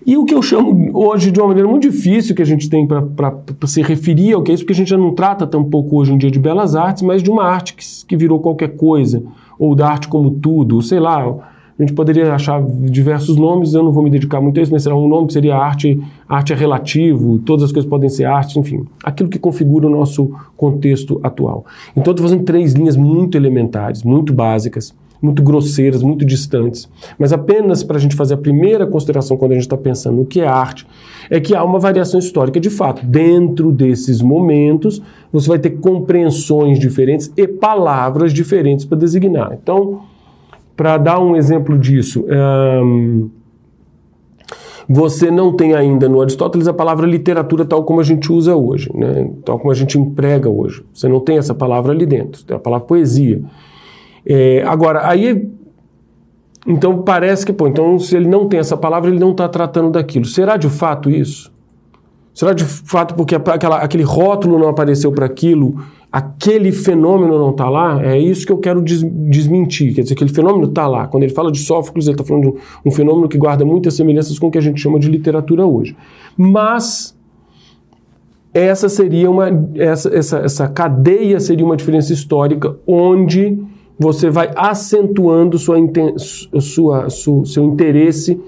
[SPEAKER 1] E o que eu chamo hoje de uma maneira muito difícil que a gente tem para se referir ao que é isso, porque a gente já não trata tão pouco hoje em dia de belas artes, mas de uma arte que virou qualquer coisa, ou da arte como tudo, sei lá, a gente poderia achar diversos nomes, eu não vou me dedicar muito a isso, mas será um nome que seria arte é relativo, todas as coisas podem ser arte, enfim, aquilo que configura o nosso contexto atual. Então eu estou fazendo 3 linhas muito elementares, muito básicas, muito grosseiras, muito distantes, mas apenas para a gente fazer a primeira consideração quando a gente está pensando no que é arte, é que há uma variação histórica de fato. Dentro desses momentos, você vai ter compreensões diferentes e palavras diferentes para designar. Então, para dar um exemplo disso, você não tem ainda no Aristóteles a palavra literatura tal como a gente usa hoje, né? Tal como a gente emprega hoje. Você não tem essa palavra ali dentro, tem a palavra poesia. Agora, aí, então parece que, então se ele não tem essa palavra, ele não está tratando daquilo. Será de fato isso? Será de fato porque aquele rótulo não apareceu para aquilo, aquele fenômeno não está lá? É isso que eu quero desmentir. Quer dizer, aquele fenômeno está lá. Quando ele fala de Sófocles, ele está falando de um fenômeno que guarda muitas semelhanças com o que a gente chama de literatura hoje. Mas essa seria essa cadeia seria uma diferença histórica onde você vai acentuando seu interesse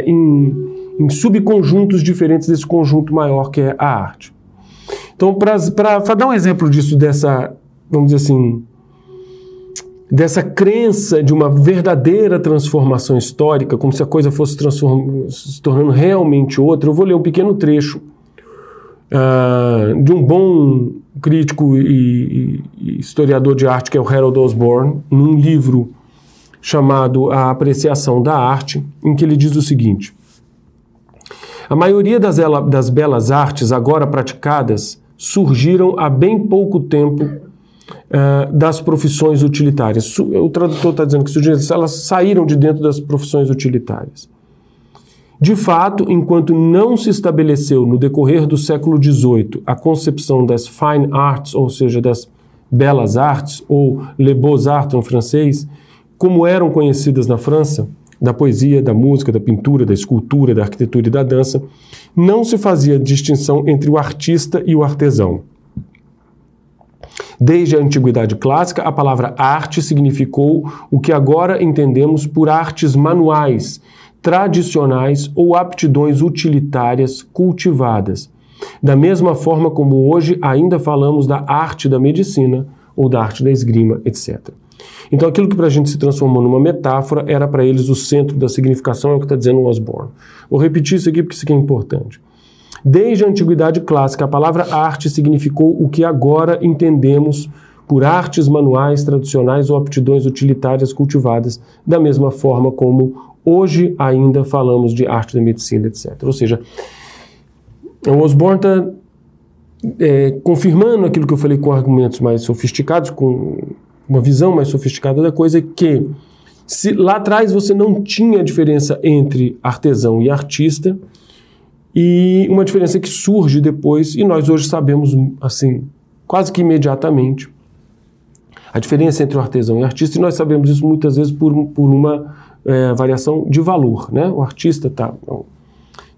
[SPEAKER 1] em subconjuntos diferentes desse conjunto maior que é a arte. Então, para dar um exemplo disso, vamos dizer assim, dessa crença de uma verdadeira transformação histórica, como se a coisa fosse se tornando realmente outra, eu vou ler um pequeno trecho de um bom crítico e historiador de arte, que é o Harold Osborne, num livro chamado A Apreciação da Arte, em que ele diz o seguinte: a maioria das belas artes agora praticadas surgiram há bem pouco tempo das profissões utilitárias. O tradutor está dizendo que elas saíram de dentro das profissões utilitárias. De fato, enquanto não se estabeleceu no decorrer do século XVIII a concepção das fine arts, ou seja, das belas artes, ou les beaux-arts em francês, como eram conhecidas na França, da poesia, da música, da pintura, da escultura, da arquitetura e da dança, não se fazia distinção entre o artista e o artesão. Desde a Antiguidade Clássica, a palavra arte significou o que agora entendemos por artes manuais, tradicionais ou aptidões utilitárias cultivadas, da mesma forma como hoje ainda falamos da arte da medicina ou da arte da esgrima, etc. Então aquilo que para a gente se transformou numa metáfora era para eles o centro da significação, é o que está dizendo o Osborne. Vou repetir isso aqui porque isso aqui é importante. Desde a Antiguidade Clássica, a palavra arte significou o que agora entendemos por artes manuais, tradicionais ou aptidões utilitárias cultivadas, da mesma forma como hoje ainda falamos de arte da medicina, etc. Ou seja, o Osborne está confirmando aquilo que eu falei com argumentos mais sofisticados, com uma visão mais sofisticada da coisa, que se lá atrás você não tinha diferença entre artesão e artista, e uma diferença que surge depois, e nós hoje sabemos, assim, quase que imediatamente, a diferença entre o artesão e o artista, e nós sabemos isso muitas vezes por uma variação de valor, né? O artista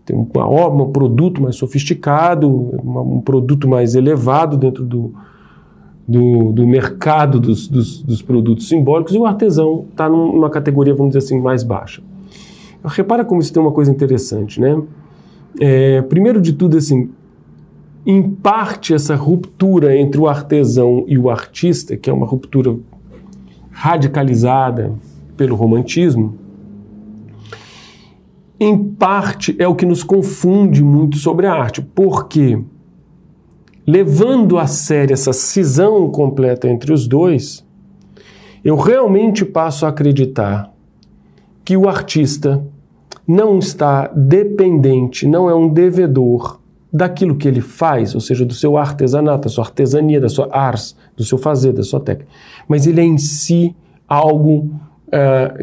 [SPEAKER 1] tem uma obra, um produto mais sofisticado, um produto mais elevado dentro do mercado dos produtos simbólicos, e o artesão está numa categoria, vamos dizer assim, mais baixa. Repara como isso tem uma coisa interessante, né? Primeiro de tudo, assim, em parte essa ruptura entre o artesão e o artista, que é uma ruptura radicalizada pelo romantismo, em parte é o que nos confunde muito sobre a arte, porque levando a sério essa cisão completa entre os dois, eu realmente passo a acreditar que o artista não está dependente, não é um devedor daquilo que ele faz, ou seja, do seu artesanato, da sua artesania, da sua ars, do seu fazer, da sua técnica. Mas ele é em si algo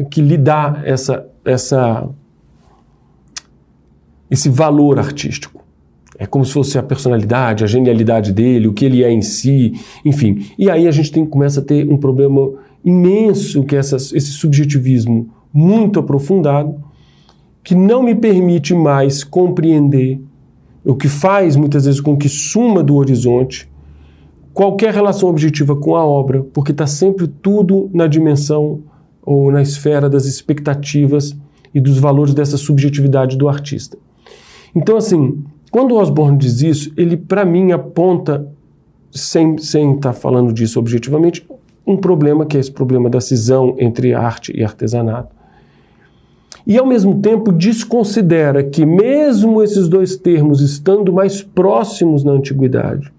[SPEAKER 1] que lhe dá esse valor artístico. É como se fosse a personalidade, a genialidade dele, o que ele é em si, enfim. E aí a gente começa a ter um problema imenso, que é esse subjetivismo muito aprofundado, que não me permite mais compreender, o que faz muitas vezes com que suma do horizonte qualquer relação objetiva com a obra, porque está sempre tudo na dimensão ou na esfera das expectativas e dos valores dessa subjetividade do artista. Então, assim, quando o Osborne diz isso, ele, para mim, aponta, sem estar falando disso objetivamente, um problema, que é esse problema da cisão entre arte e artesanato. E, ao mesmo tempo, desconsidera que, mesmo esses dois termos estando mais próximos na antiguidade,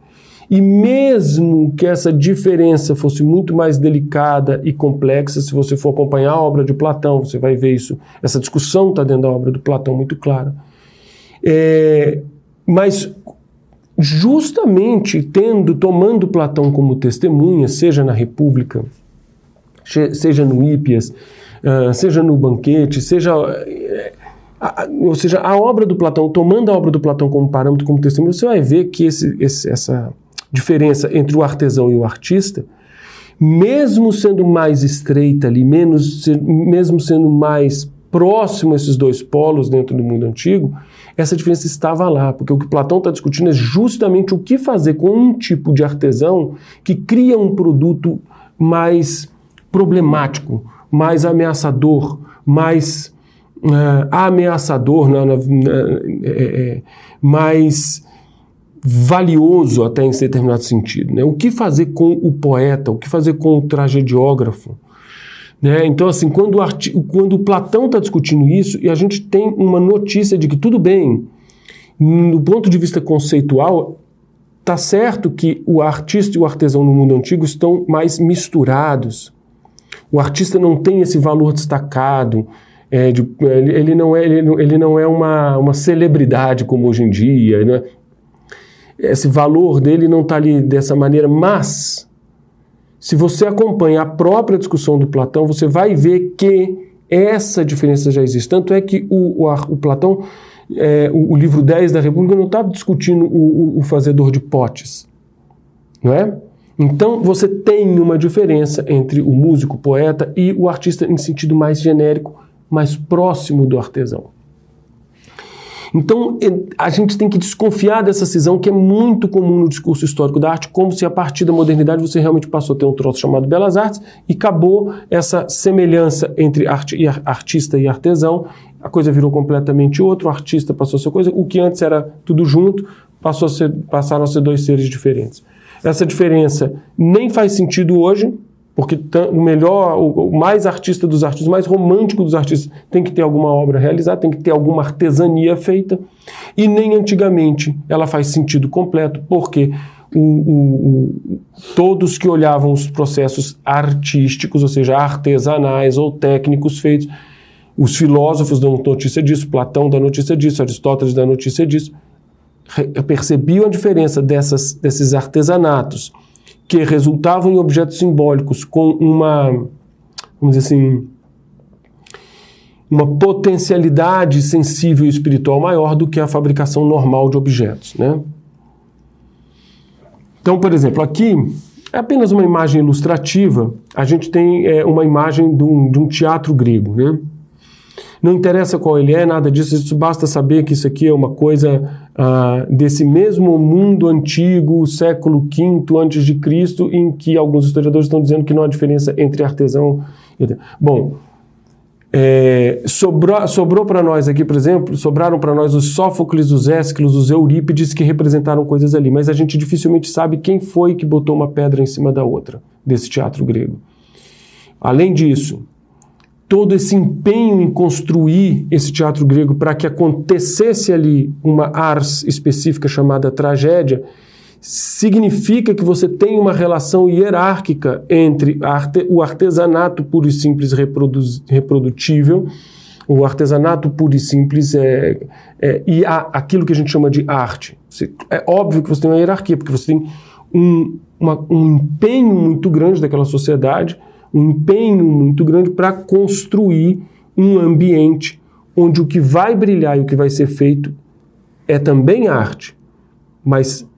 [SPEAKER 1] e mesmo que essa diferença fosse muito mais delicada e complexa, se você for acompanhar a obra de Platão, você vai ver isso, essa discussão está dentro da obra do Platão muito clara. Mas justamente tomando Platão como testemunha, seja na República, seja no Hípias, seja no Banquete, ou seja, a obra do Platão, tomando a obra do Platão como parâmetro, como testemunho, você vai ver que essa diferença entre o artesão e o artista, mesmo sendo mais estreita ali, mesmo sendo mais próximo a esses dois polos dentro do mundo antigo, essa diferença estava lá, porque o que Platão está discutindo é justamente o que fazer com um tipo de artesão que cria um produto mais problemático, mais ameaçador, mais mais valioso até em determinado sentido, né? O que fazer com o poeta, o que fazer com o tragediógrafo? Né? Então, assim, quando Platão está discutindo isso, e a gente tem uma notícia de que tudo bem, do ponto de vista conceitual, está certo que o artista e o artesão no mundo antigo estão mais misturados. O artista não tem esse valor destacado, ele não é uma celebridade como hoje em dia, né? Esse valor dele não está ali dessa maneira, mas se você acompanha a própria discussão do Platão, você vai ver que essa diferença já existe. Tanto é que o Platão, o livro 10 da República, não está discutindo o fazedor de potes, não é? Então, você tem uma diferença entre o músico, o poeta e o artista em sentido mais genérico, mais próximo do artesão. Então, a gente tem que desconfiar dessa cisão que é muito comum no discurso histórico da arte, como se a partir da modernidade você realmente passou a ter um troço chamado Belas Artes e acabou essa semelhança entre artista e artesão, a coisa virou completamente outra, o artista passou a ser coisa, o que antes era tudo junto, passaram a ser dois seres diferentes. Essa diferença nem faz sentido hoje, porque o mais artista dos artistas, o mais romântico dos artistas tem que ter alguma obra realizada, tem que ter alguma artesania feita, e nem antigamente ela faz sentido completo, porque todos que olhavam os processos artísticos, ou seja, artesanais ou técnicos feitos, os filósofos dão notícia disso, Platão dá notícia disso, Aristóteles dá notícia disso, percebiam a diferença desses artesanatos, que resultavam em objetos simbólicos com vamos dizer assim, uma potencialidade sensível e espiritual maior do que a fabricação normal de objetos, né? Então, por exemplo, aqui é apenas uma imagem ilustrativa, a gente tem uma imagem de um teatro grego, né? Não interessa qual ele é, nada disso, isso basta saber que isso aqui é uma coisa desse mesmo mundo antigo, século V a.C., em que alguns historiadores estão dizendo que não há diferença entre artesão e... Bom, sobrou para nós aqui, por exemplo, sobraram para nós os Sófocles, os Ésquilos, os Eurípides, que representaram coisas ali, mas a gente dificilmente sabe quem foi que botou uma pedra em cima da outra, desse teatro grego. Além disso, todo esse empenho em construir esse teatro grego para que acontecesse ali uma ars específica chamada tragédia, significa que você tem uma relação hierárquica entre o artesanato puro e simples reprodutível, o artesanato puro e simples e aquilo que a gente chama de arte. É óbvio que você tem uma hierarquia, porque você tem um empenho muito grande daquela sociedade, um empenho muito grande para construir um ambiente onde o que vai brilhar e o que vai ser feito é também arte, mas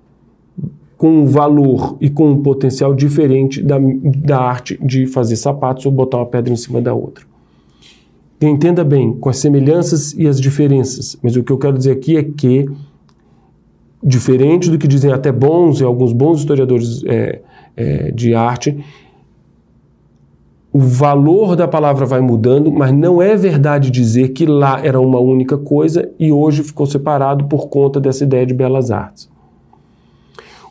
[SPEAKER 1] com um valor e com um potencial diferente da arte de fazer sapatos ou botar uma pedra em cima da outra. Entenda bem, com as semelhanças e as diferenças, mas o que eu quero dizer aqui é que, diferente do que dizem até alguns bons historiadores de arte, o valor da palavra vai mudando, mas não é verdade dizer que lá era uma única coisa e hoje ficou separado por conta dessa ideia de belas artes.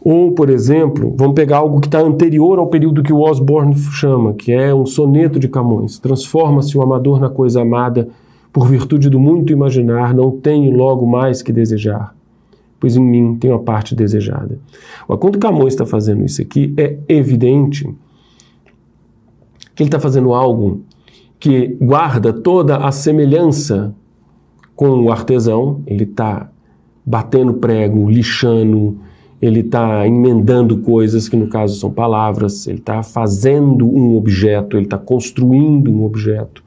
[SPEAKER 1] Ou, por exemplo, vamos pegar algo que está anterior ao período que o Osborne chama, que é um soneto de Camões. Transforma-se o amador na coisa amada, por virtude do muito imaginar, não tenho logo mais que desejar, pois em mim tem uma parte desejada. Quando Camões está fazendo isso aqui, é evidente que ele está fazendo algo que guarda toda a semelhança com o artesão. Ele está batendo prego, lixando, ele está emendando coisas que no caso são palavras, ele está fazendo um objeto, ele está construindo um objeto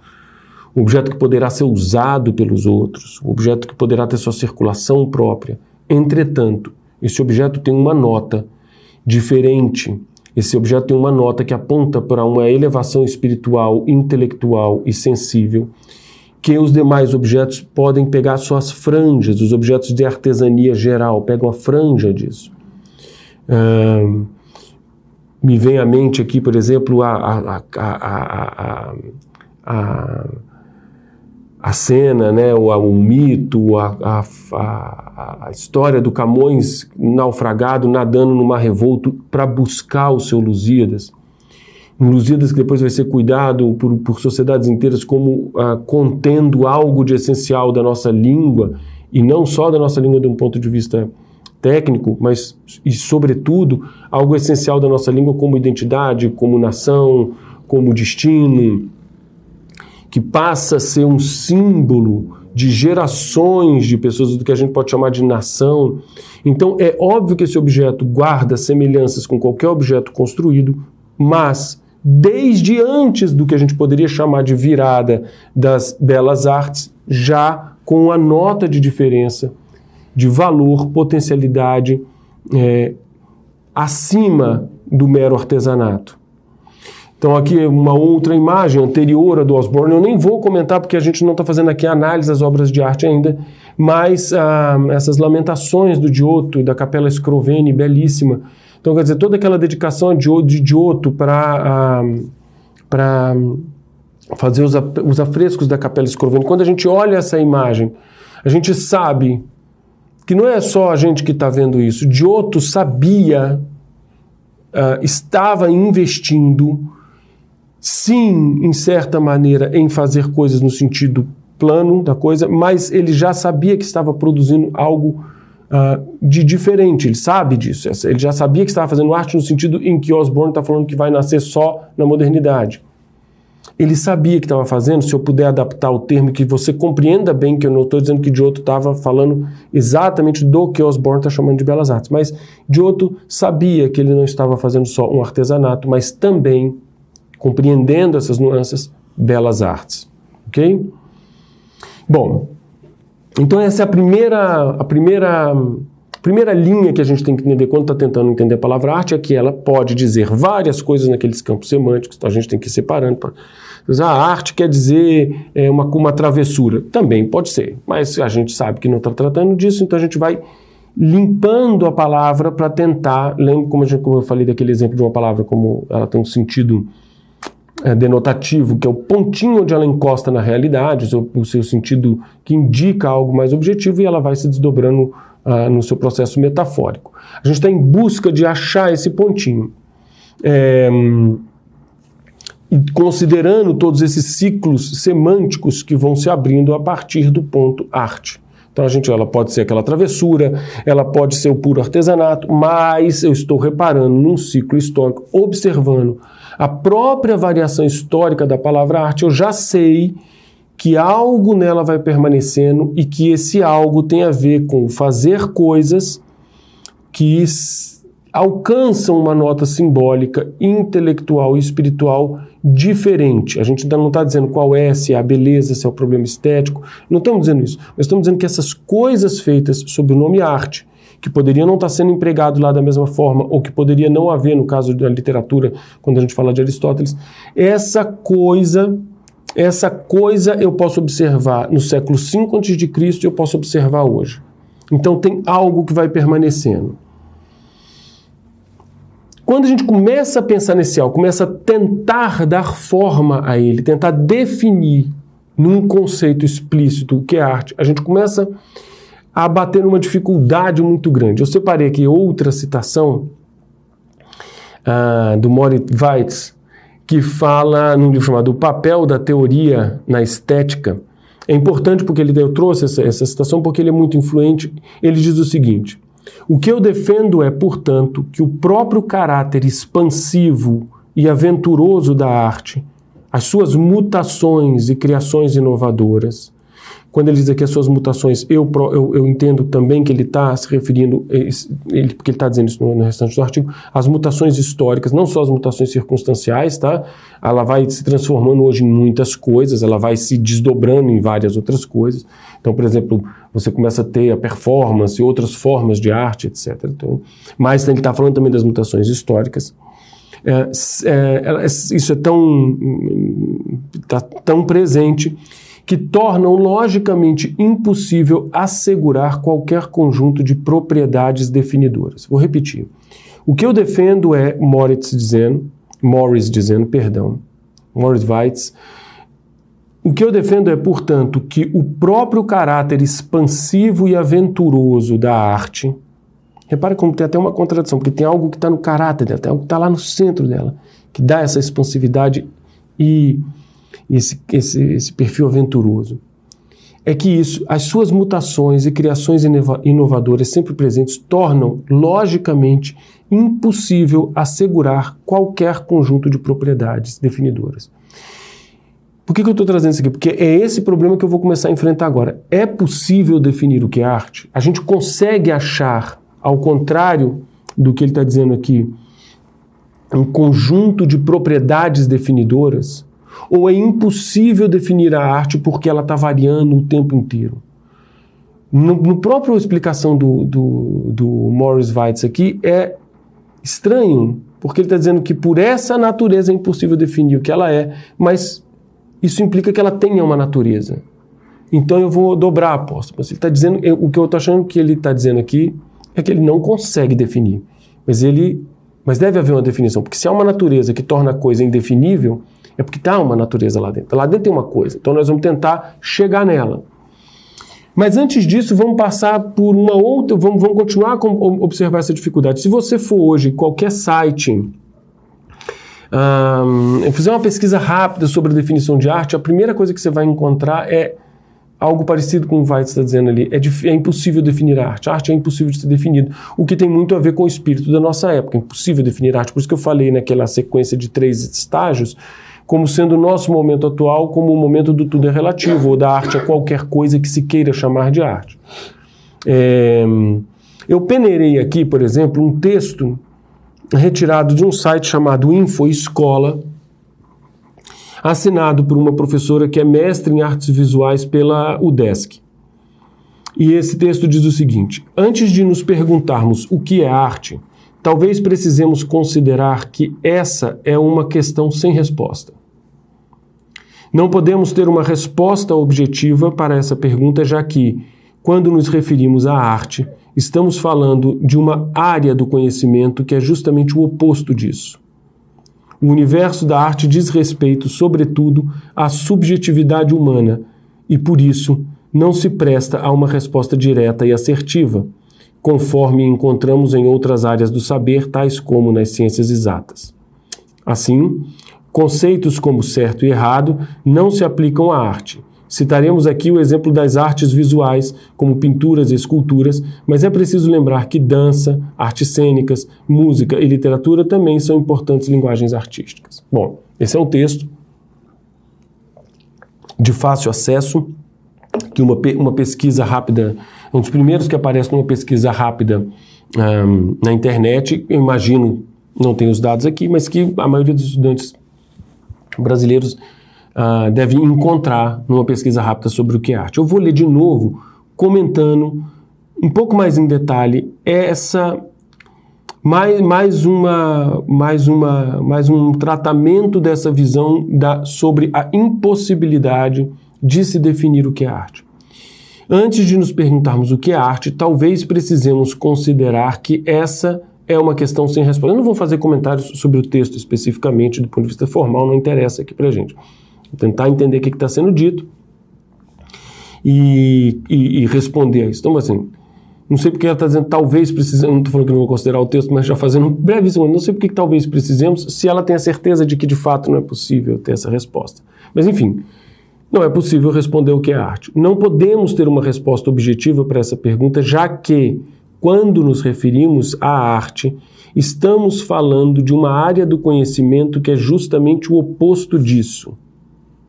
[SPEAKER 1] que poderá ser usado pelos outros, um objeto que poderá ter sua circulação própria. Entretanto, esse objeto tem uma nota diferente. Esse objeto tem uma nota que aponta para uma elevação espiritual, intelectual e sensível, que os demais objetos podem pegar suas franjas. Os objetos de artesania geral pegam a franja disso. Me vem à mente aqui, por exemplo, a cena, né, o mito, a história do Camões naufragado, nadando no mar revolto para buscar o seu Lusíadas. Um Lusíadas que depois vai ser cuidado por sociedades inteiras como contendo algo de essencial da nossa língua, e não só da nossa língua de um ponto de vista técnico, mas, e sobretudo, algo essencial da nossa língua como identidade, como nação, como destino, que passa a ser um símbolo de gerações de pessoas, do que a gente pode chamar de nação. Então, é óbvio que esse objeto guarda semelhanças com qualquer objeto construído, mas, desde antes do que a gente poderia chamar de virada das belas artes, já com a nota de diferença, de valor, potencialidade acima do mero artesanato. Então aqui uma outra imagem anterior à do Osborne, eu nem vou comentar porque a gente não está fazendo aqui análise das obras de arte ainda, mas essas lamentações do Giotto e da Capela Scroveni, belíssima. Então quer dizer, toda aquela dedicação de Giotto para fazer os afrescos da Capela Scroveni, quando a gente olha essa imagem, a gente sabe que não é só a gente que está vendo isso. Giotto sabia, estava investindo, sim, em certa maneira, em fazer coisas no sentido plano da coisa, mas ele já sabia que estava produzindo algo de diferente, ele sabe disso. Ele já sabia que estava fazendo arte no sentido em que Osborne está falando que vai nascer só na modernidade. Ele sabia que estava fazendo, se eu puder adaptar o termo, que você compreenda bem que eu não estou dizendo que Giotto estava falando exatamente do que Osborne está chamando de belas artes, mas Giotto sabia que ele não estava fazendo só um artesanato, mas também, compreendendo essas nuances, belas artes. Ok? Bom, então essa é a primeira linha que a gente tem que entender quando está tentando entender a palavra arte, é que ela pode dizer várias coisas naqueles campos semânticos, então a gente tem que ir separando. A arte quer dizer uma travessura. Também pode ser, mas a gente sabe que não está tratando disso, então a gente vai limpando a palavra para tentar, lembra como eu falei daquele exemplo de uma palavra, como ela tem um sentido denotativo, que é o pontinho onde ela encosta na realidade, o seu sentido que indica algo mais objetivo, e ela vai se desdobrando no seu processo metafórico. A gente está em busca de achar esse pontinho. E considerando todos esses ciclos semânticos que vão se abrindo a partir do ponto arte. Então ela pode ser aquela travessura, ela pode ser o puro artesanato, mas eu estou reparando num ciclo histórico, observando a própria variação histórica da palavra arte, eu já sei que algo nela vai permanecendo e que esse algo tem a ver com fazer coisas que alcançam uma nota simbólica, intelectual e espiritual diferente. A gente ainda não está dizendo qual é, se é a beleza, se é o problema estético, não estamos dizendo isso, mas estamos dizendo que essas coisas feitas sob o nome arte, que poderia não estar sendo empregado lá da mesma forma, ou que poderia não haver no caso da literatura, quando a gente fala de Aristóteles, essa coisa eu posso observar no século V a.C. e eu posso observar hoje. Então tem algo que vai permanecendo. Quando a gente começa a pensar nesse algo, começa a tentar dar forma a ele, tentar definir num conceito explícito o que é arte, a gente começa a bater numa dificuldade muito grande. Eu separei aqui outra citação do Moritz Weitz, que fala num livro chamado O Papel da Teoria na Estética. É importante porque eu trouxe essa citação porque ele é muito influente. Ele diz o seguinte: o que eu defendo é, portanto, que o próprio caráter expansivo e aventuroso da arte, as suas mutações e criações inovadoras, quando ele diz aqui as suas mutações, eu entendo também que ele está se referindo, porque ele está dizendo isso no restante do artigo, as mutações históricas, não só as mutações circunstanciais, tá? Ela vai se transformando hoje em muitas coisas, ela vai se desdobrando em várias outras coisas. Então, por exemplo, você começa a ter a performance e outras formas de arte, etc. Então, mas ele está falando também das mutações históricas. Isso é tão presente que tornam logicamente impossível assegurar qualquer conjunto de propriedades definidoras. Vou repetir. O que eu defendo é Morris Weitz. O que eu defendo é, portanto, que o próprio caráter expansivo e aventuroso da arte, repara como tem até uma contradição, porque tem algo que está no caráter dela, tem algo que está lá no centro dela, que dá essa expansividade e esse perfil aventuroso. É que isso, as suas mutações e criações inovadoras sempre presentes tornam, logicamente, impossível assegurar qualquer conjunto de propriedades definidoras. Por que eu estou trazendo isso aqui? Porque é esse problema que eu vou começar a enfrentar agora. É possível definir o que é arte? A gente consegue achar, ao contrário do que ele está dizendo aqui, um conjunto de propriedades definidoras? Ou é impossível definir a arte porque ela está variando o tempo inteiro? No próprio explicação do Morris Weitz aqui é estranho, porque ele está dizendo que por essa natureza é impossível definir o que ela é, mas isso implica que ela tenha uma natureza. Então eu vou dobrar a aposta. Ele está dizendo, o que eu estou achando que ele está dizendo aqui é que ele não consegue definir. Mas deve haver uma definição, porque se há uma natureza que torna a coisa indefinível, é porque está uma natureza lá dentro. Lá dentro tem uma coisa. Então nós vamos tentar chegar nela. Mas antes disso, vamos passar por uma outra, vamos continuar a observar essa dificuldade. Se você for hoje em qualquer site, fizer uma pesquisa rápida sobre a definição de arte, a primeira coisa que você vai encontrar é algo parecido com o Weitz está dizendo ali. É impossível definir a arte. A arte é impossível de ser definida. O que tem muito a ver com o espírito da nossa época. É impossível definir a arte. Por isso que eu falei naquela sequência de 3 estágios, como sendo o nosso momento atual como o momento do tudo é relativo, ou da arte é qualquer coisa que se queira chamar de arte. Eu peneirei aqui, por exemplo, um texto retirado de um site chamado InfoEscola, assinado por uma professora que é mestre em artes visuais pela UDESC. E esse texto diz o seguinte: antes de nos perguntarmos o que é arte, talvez precisemos considerar que essa é uma questão sem resposta. Não podemos ter uma resposta objetiva para essa pergunta, já que, quando nos referimos à arte, estamos falando de uma área do conhecimento que é justamente o oposto disso. O universo da arte diz respeito, sobretudo, à subjetividade humana e, por isso, não se presta a uma resposta direta e assertiva, conforme encontramos em outras áreas do saber, tais como nas ciências exatas. Assim, conceitos como certo e errado não se aplicam à arte. Citaremos aqui o exemplo das artes visuais, como pinturas e esculturas, mas é preciso lembrar que dança, artes cênicas, música e literatura também são importantes linguagens artísticas. Bom, esse é um texto de fácil acesso, que uma pesquisa rápida, um dos primeiros que aparece numa pesquisa rápida na internet, eu imagino, não tenho os dados aqui, mas que a maioria dos estudantes brasileiros deve encontrar numa pesquisa rápida sobre o que é arte. Eu vou ler de novo, comentando um pouco mais em detalhe mais um tratamento dessa visão sobre a impossibilidade de se definir o que é arte. Antes de nos perguntarmos o que é arte, talvez precisemos considerar que essa é uma questão sem resposta. Eu não vou fazer comentários sobre o texto especificamente, do ponto de vista formal, não interessa aqui pra gente. Vou tentar entender o que está sendo dito e responder a isso. Então, assim, não sei porque ela está dizendo talvez precisemos, não estou falando que não vou considerar o texto, mas já fazendo um brevíssimo, não sei porque que talvez precisemos, se ela tem a certeza de que de fato não é possível ter essa resposta. Mas, enfim, não é possível responder o que é arte. Não podemos ter uma resposta objetiva para essa pergunta, já que, quando nos referimos à arte, estamos falando de uma área do conhecimento que é justamente o oposto disso.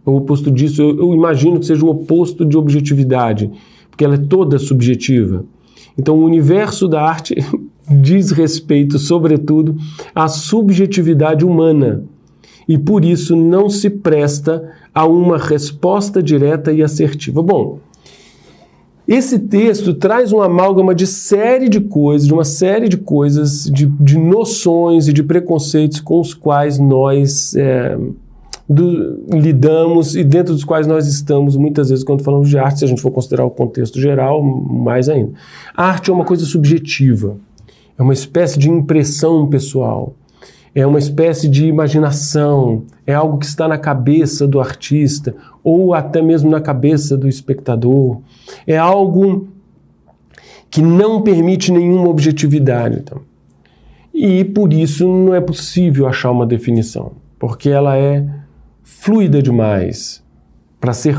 [SPEAKER 1] O oposto disso, eu imagino que seja o oposto de objetividade, porque ela é toda subjetiva. Então, o universo da arte diz respeito, sobretudo, à subjetividade humana, e por isso não se presta a uma resposta direta e assertiva. Bom, esse texto traz uma amálgama de uma série de coisas, de noções e de preconceitos com os quais nós lidamos e dentro dos quais nós estamos muitas vezes quando falamos de arte, se a gente for considerar o contexto geral, mais ainda. A arte é uma coisa subjetiva. é uma espécie de impressão pessoal, é uma espécie de imaginação, é algo que está na cabeça do artista ou até mesmo na cabeça do espectador, é algo que não permite nenhuma objetividade. Então. E por isso não é possível achar uma definição, porque ela é fluida demais para ser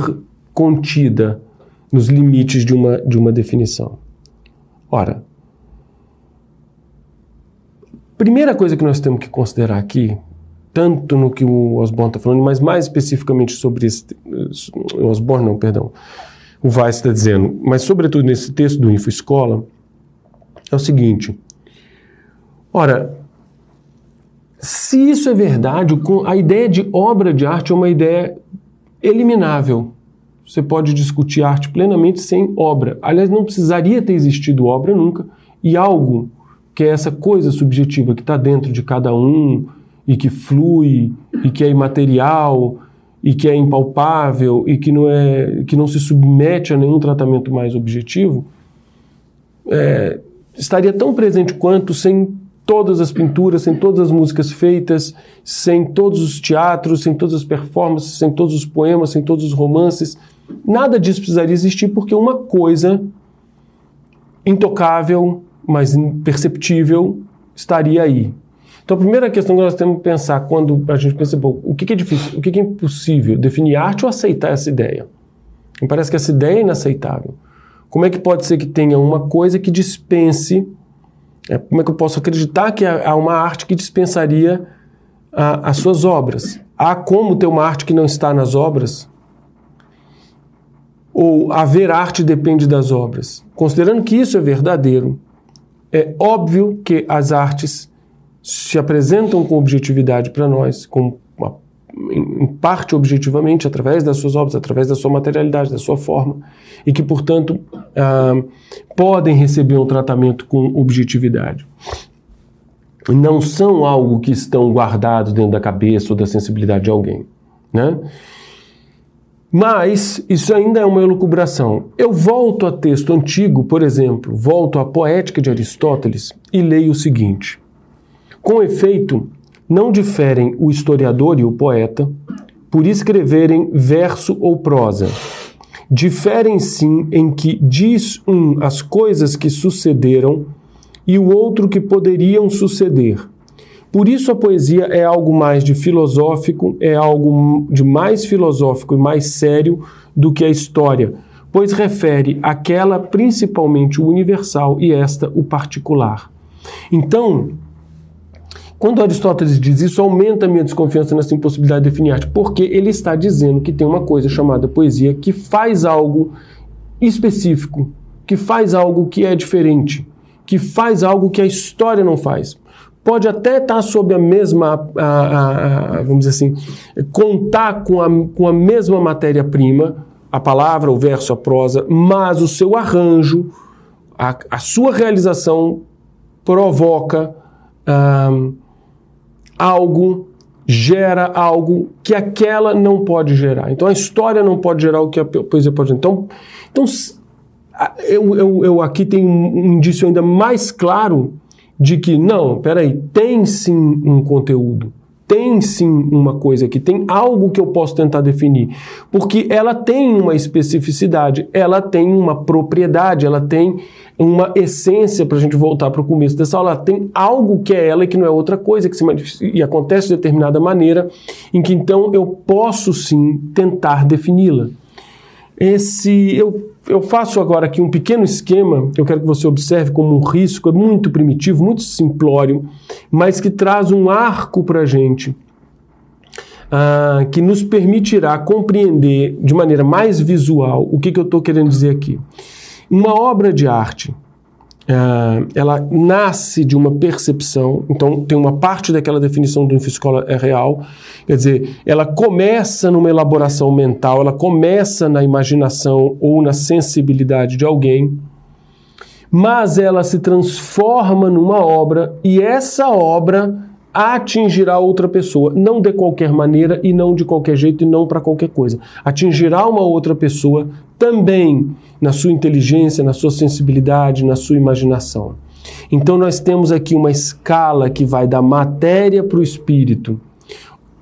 [SPEAKER 1] contida nos limites de uma definição. Ora, primeira coisa que nós temos que considerar aqui, tanto no que o Osborne está falando, mas mais especificamente sobre o Weiss está dizendo, mas sobretudo nesse texto do InfoEscola, é o seguinte: ora, se isso é verdade, a ideia de obra de arte é uma ideia eliminável. Você pode discutir arte plenamente sem obra. Aliás, não precisaria ter existido obra nunca, e algo que é essa coisa subjetiva que está dentro de cada um, e que flui, e que é imaterial, e que é impalpável, e que não se submete a nenhum tratamento mais objetivo, estaria tão presente quanto sem todas as pinturas, sem todas as músicas feitas, sem todos os teatros, sem todas as performances, sem todos os poemas, sem todos os romances. Nada disso precisaria existir, porque uma coisa intocável, mas imperceptível, estaria aí. Então a primeira questão que nós temos que pensar quando a gente pensa, o que é difícil, o que é impossível? Definir arte ou aceitar essa ideia? Me parece que essa ideia é inaceitável. Como é que pode ser que tenha uma coisa que dispense, como é que eu posso acreditar que há uma arte que dispensaria as suas obras? Há como ter uma arte que não está nas obras? Ou haver arte depende das obras? Considerando que isso é verdadeiro, é óbvio que as artes se apresentam com objetividade para nós, em parte objetivamente, através das suas obras, através da sua materialidade, da sua forma, e que, portanto, podem receber um tratamento com objetividade. Não são algo que estão guardados dentro da cabeça ou da sensibilidade de alguém, né? Mas isso ainda é uma elucubração. Eu volto a texto antigo, por exemplo, volto à Poética de Aristóteles e leio o seguinte: com efeito, não diferem o historiador e o poeta por escreverem verso ou prosa. Diferem sim em que diz um as coisas que sucederam e o outro que poderiam suceder. Por isso a poesia é algo mais de filosófico, é algo de mais filosófico e mais sério do que a história, pois refere àquela principalmente o universal e esta o particular. Então, quando Aristóteles diz isso, aumenta a minha desconfiança nessa impossibilidade de definir arte, porque ele está dizendo que tem uma coisa chamada poesia que faz algo específico, que faz algo que é diferente, que faz algo que a história não faz. Pode até estar sob a mesma, vamos dizer assim, contar com a mesma matéria-prima, a palavra, o verso, a prosa, mas o seu arranjo, a sua realização provoca algo, gera algo que aquela não pode gerar. Então a história não pode gerar o que a poesia pode gerar. Então eu aqui tenho um indício ainda mais claro de que, não, peraí, tem sim um conteúdo, tem sim uma coisa aqui, tem algo que eu posso tentar definir, porque ela tem uma especificidade, ela tem uma propriedade, ela tem uma essência, para a gente voltar para o começo dessa aula, ela tem algo que é ela e que não é outra coisa, que e acontece de determinada maneira, em que então eu posso sim tentar defini-la. Eu faço agora aqui um pequeno esquema, que eu quero que você observe como um risco, é muito primitivo, muito simplório, mas que traz um arco para a gente, que nos permitirá compreender de maneira mais visual o que eu estou querendo dizer aqui. Uma obra de arte, ela nasce de uma percepção, então tem uma parte daquela definição do InfoEscola é real, quer dizer, ela começa numa elaboração mental, ela começa na imaginação ou na sensibilidade de alguém, mas ela se transforma numa obra e essa obra atingirá outra pessoa, não de qualquer maneira e não de qualquer jeito e não para qualquer coisa. Atingirá uma outra pessoa também na sua inteligência, na sua sensibilidade, na sua imaginação. Então nós temos aqui uma escala que vai da matéria para o espírito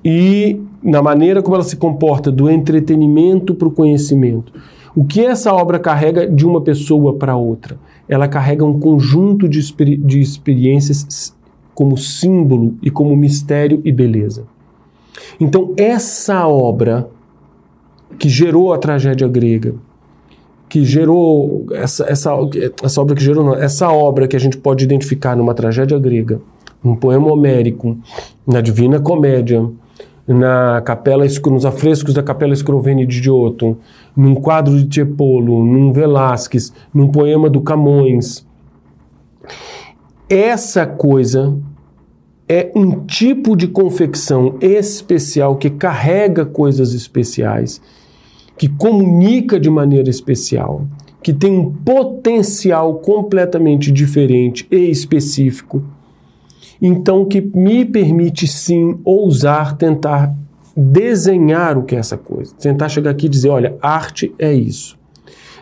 [SPEAKER 1] e na maneira como ela se comporta do entretenimento para o conhecimento. O que essa obra carrega de uma pessoa para outra? Ela carrega um conjunto de experiências como símbolo e como mistério e beleza. Então essa obra que gerou a tragédia grega, que gerou essa obra que a gente pode identificar numa tragédia grega, num poema homérico, na Divina Comédia, nos afrescos da Capela Scrovegni de Giotto, num quadro de Tiepolo, num Velázquez, num poema do Camões. Essa coisa é um tipo de confecção especial que carrega coisas especiais, que comunica de maneira especial, que tem um potencial completamente diferente e específico, então que me permite sim ousar tentar desenhar o que é essa coisa, tentar chegar aqui e dizer, olha, arte é isso.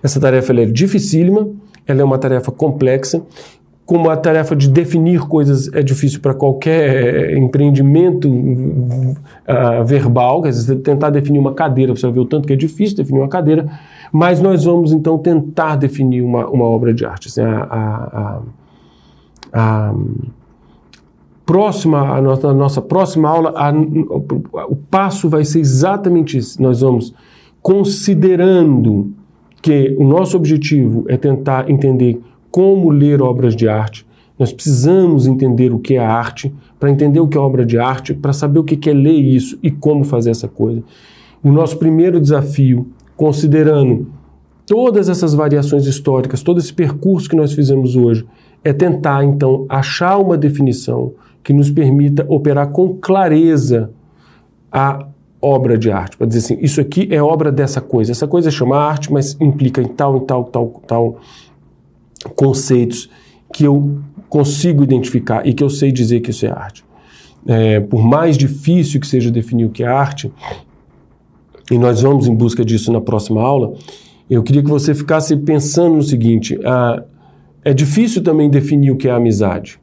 [SPEAKER 1] Essa tarefa ela é dificílima, ela é uma tarefa complexa, como a tarefa de definir coisas é difícil para qualquer empreendimento verbal, quer dizer, tentar definir uma cadeira, você vai ver o tanto que é difícil definir uma cadeira, mas nós vamos então tentar definir uma obra de arte. Assim, a nossa próxima aula, o passo vai ser exatamente isso. Nós vamos, considerando que o nosso objetivo é tentar entender como ler obras de arte, nós precisamos entender o que é arte, para entender o que é obra de arte, para saber o que é ler isso e como fazer essa coisa. O nosso primeiro desafio, considerando todas essas variações históricas, todo esse percurso que nós fizemos hoje, é tentar, então, achar uma definição que nos permita operar com clareza a obra de arte, para dizer assim, isso aqui é obra dessa coisa, essa coisa chama arte, mas implica em tal conceitos que eu consigo identificar e que eu sei dizer que isso é arte. Por mais difícil que seja definir o que é arte, e nós vamos em busca disso na próxima aula, eu queria que você ficasse pensando no seguinte, é difícil também definir o que é amizade,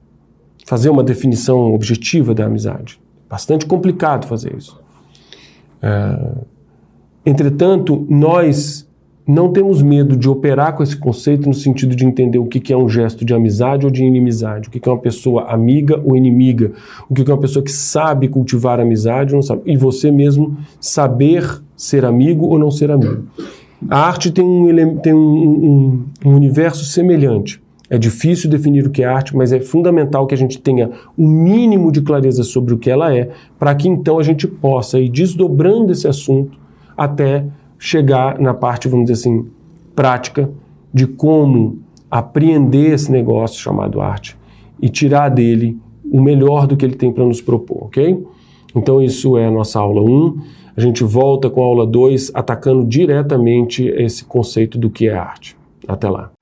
[SPEAKER 1] fazer uma definição objetiva da amizade, bastante complicado fazer isso. Entretanto, nós não temos medo de operar com esse conceito no sentido de entender o que é um gesto de amizade ou de inimizade, o que é uma pessoa amiga ou inimiga, o que é uma pessoa que sabe cultivar amizade ou não sabe, e você mesmo saber ser amigo ou não ser amigo. A arte tem um universo semelhante. É difícil definir o que é arte, mas é fundamental que a gente tenha um mínimo de clareza sobre o que ela é, para que então a gente possa ir desdobrando esse assunto até chegar na parte, vamos dizer assim, prática de como apreender esse negócio chamado arte e tirar dele o melhor do que ele tem para nos propor, ok? Então isso é a nossa aula 1. A gente volta com a aula 2 atacando diretamente esse conceito do que é arte. Até lá.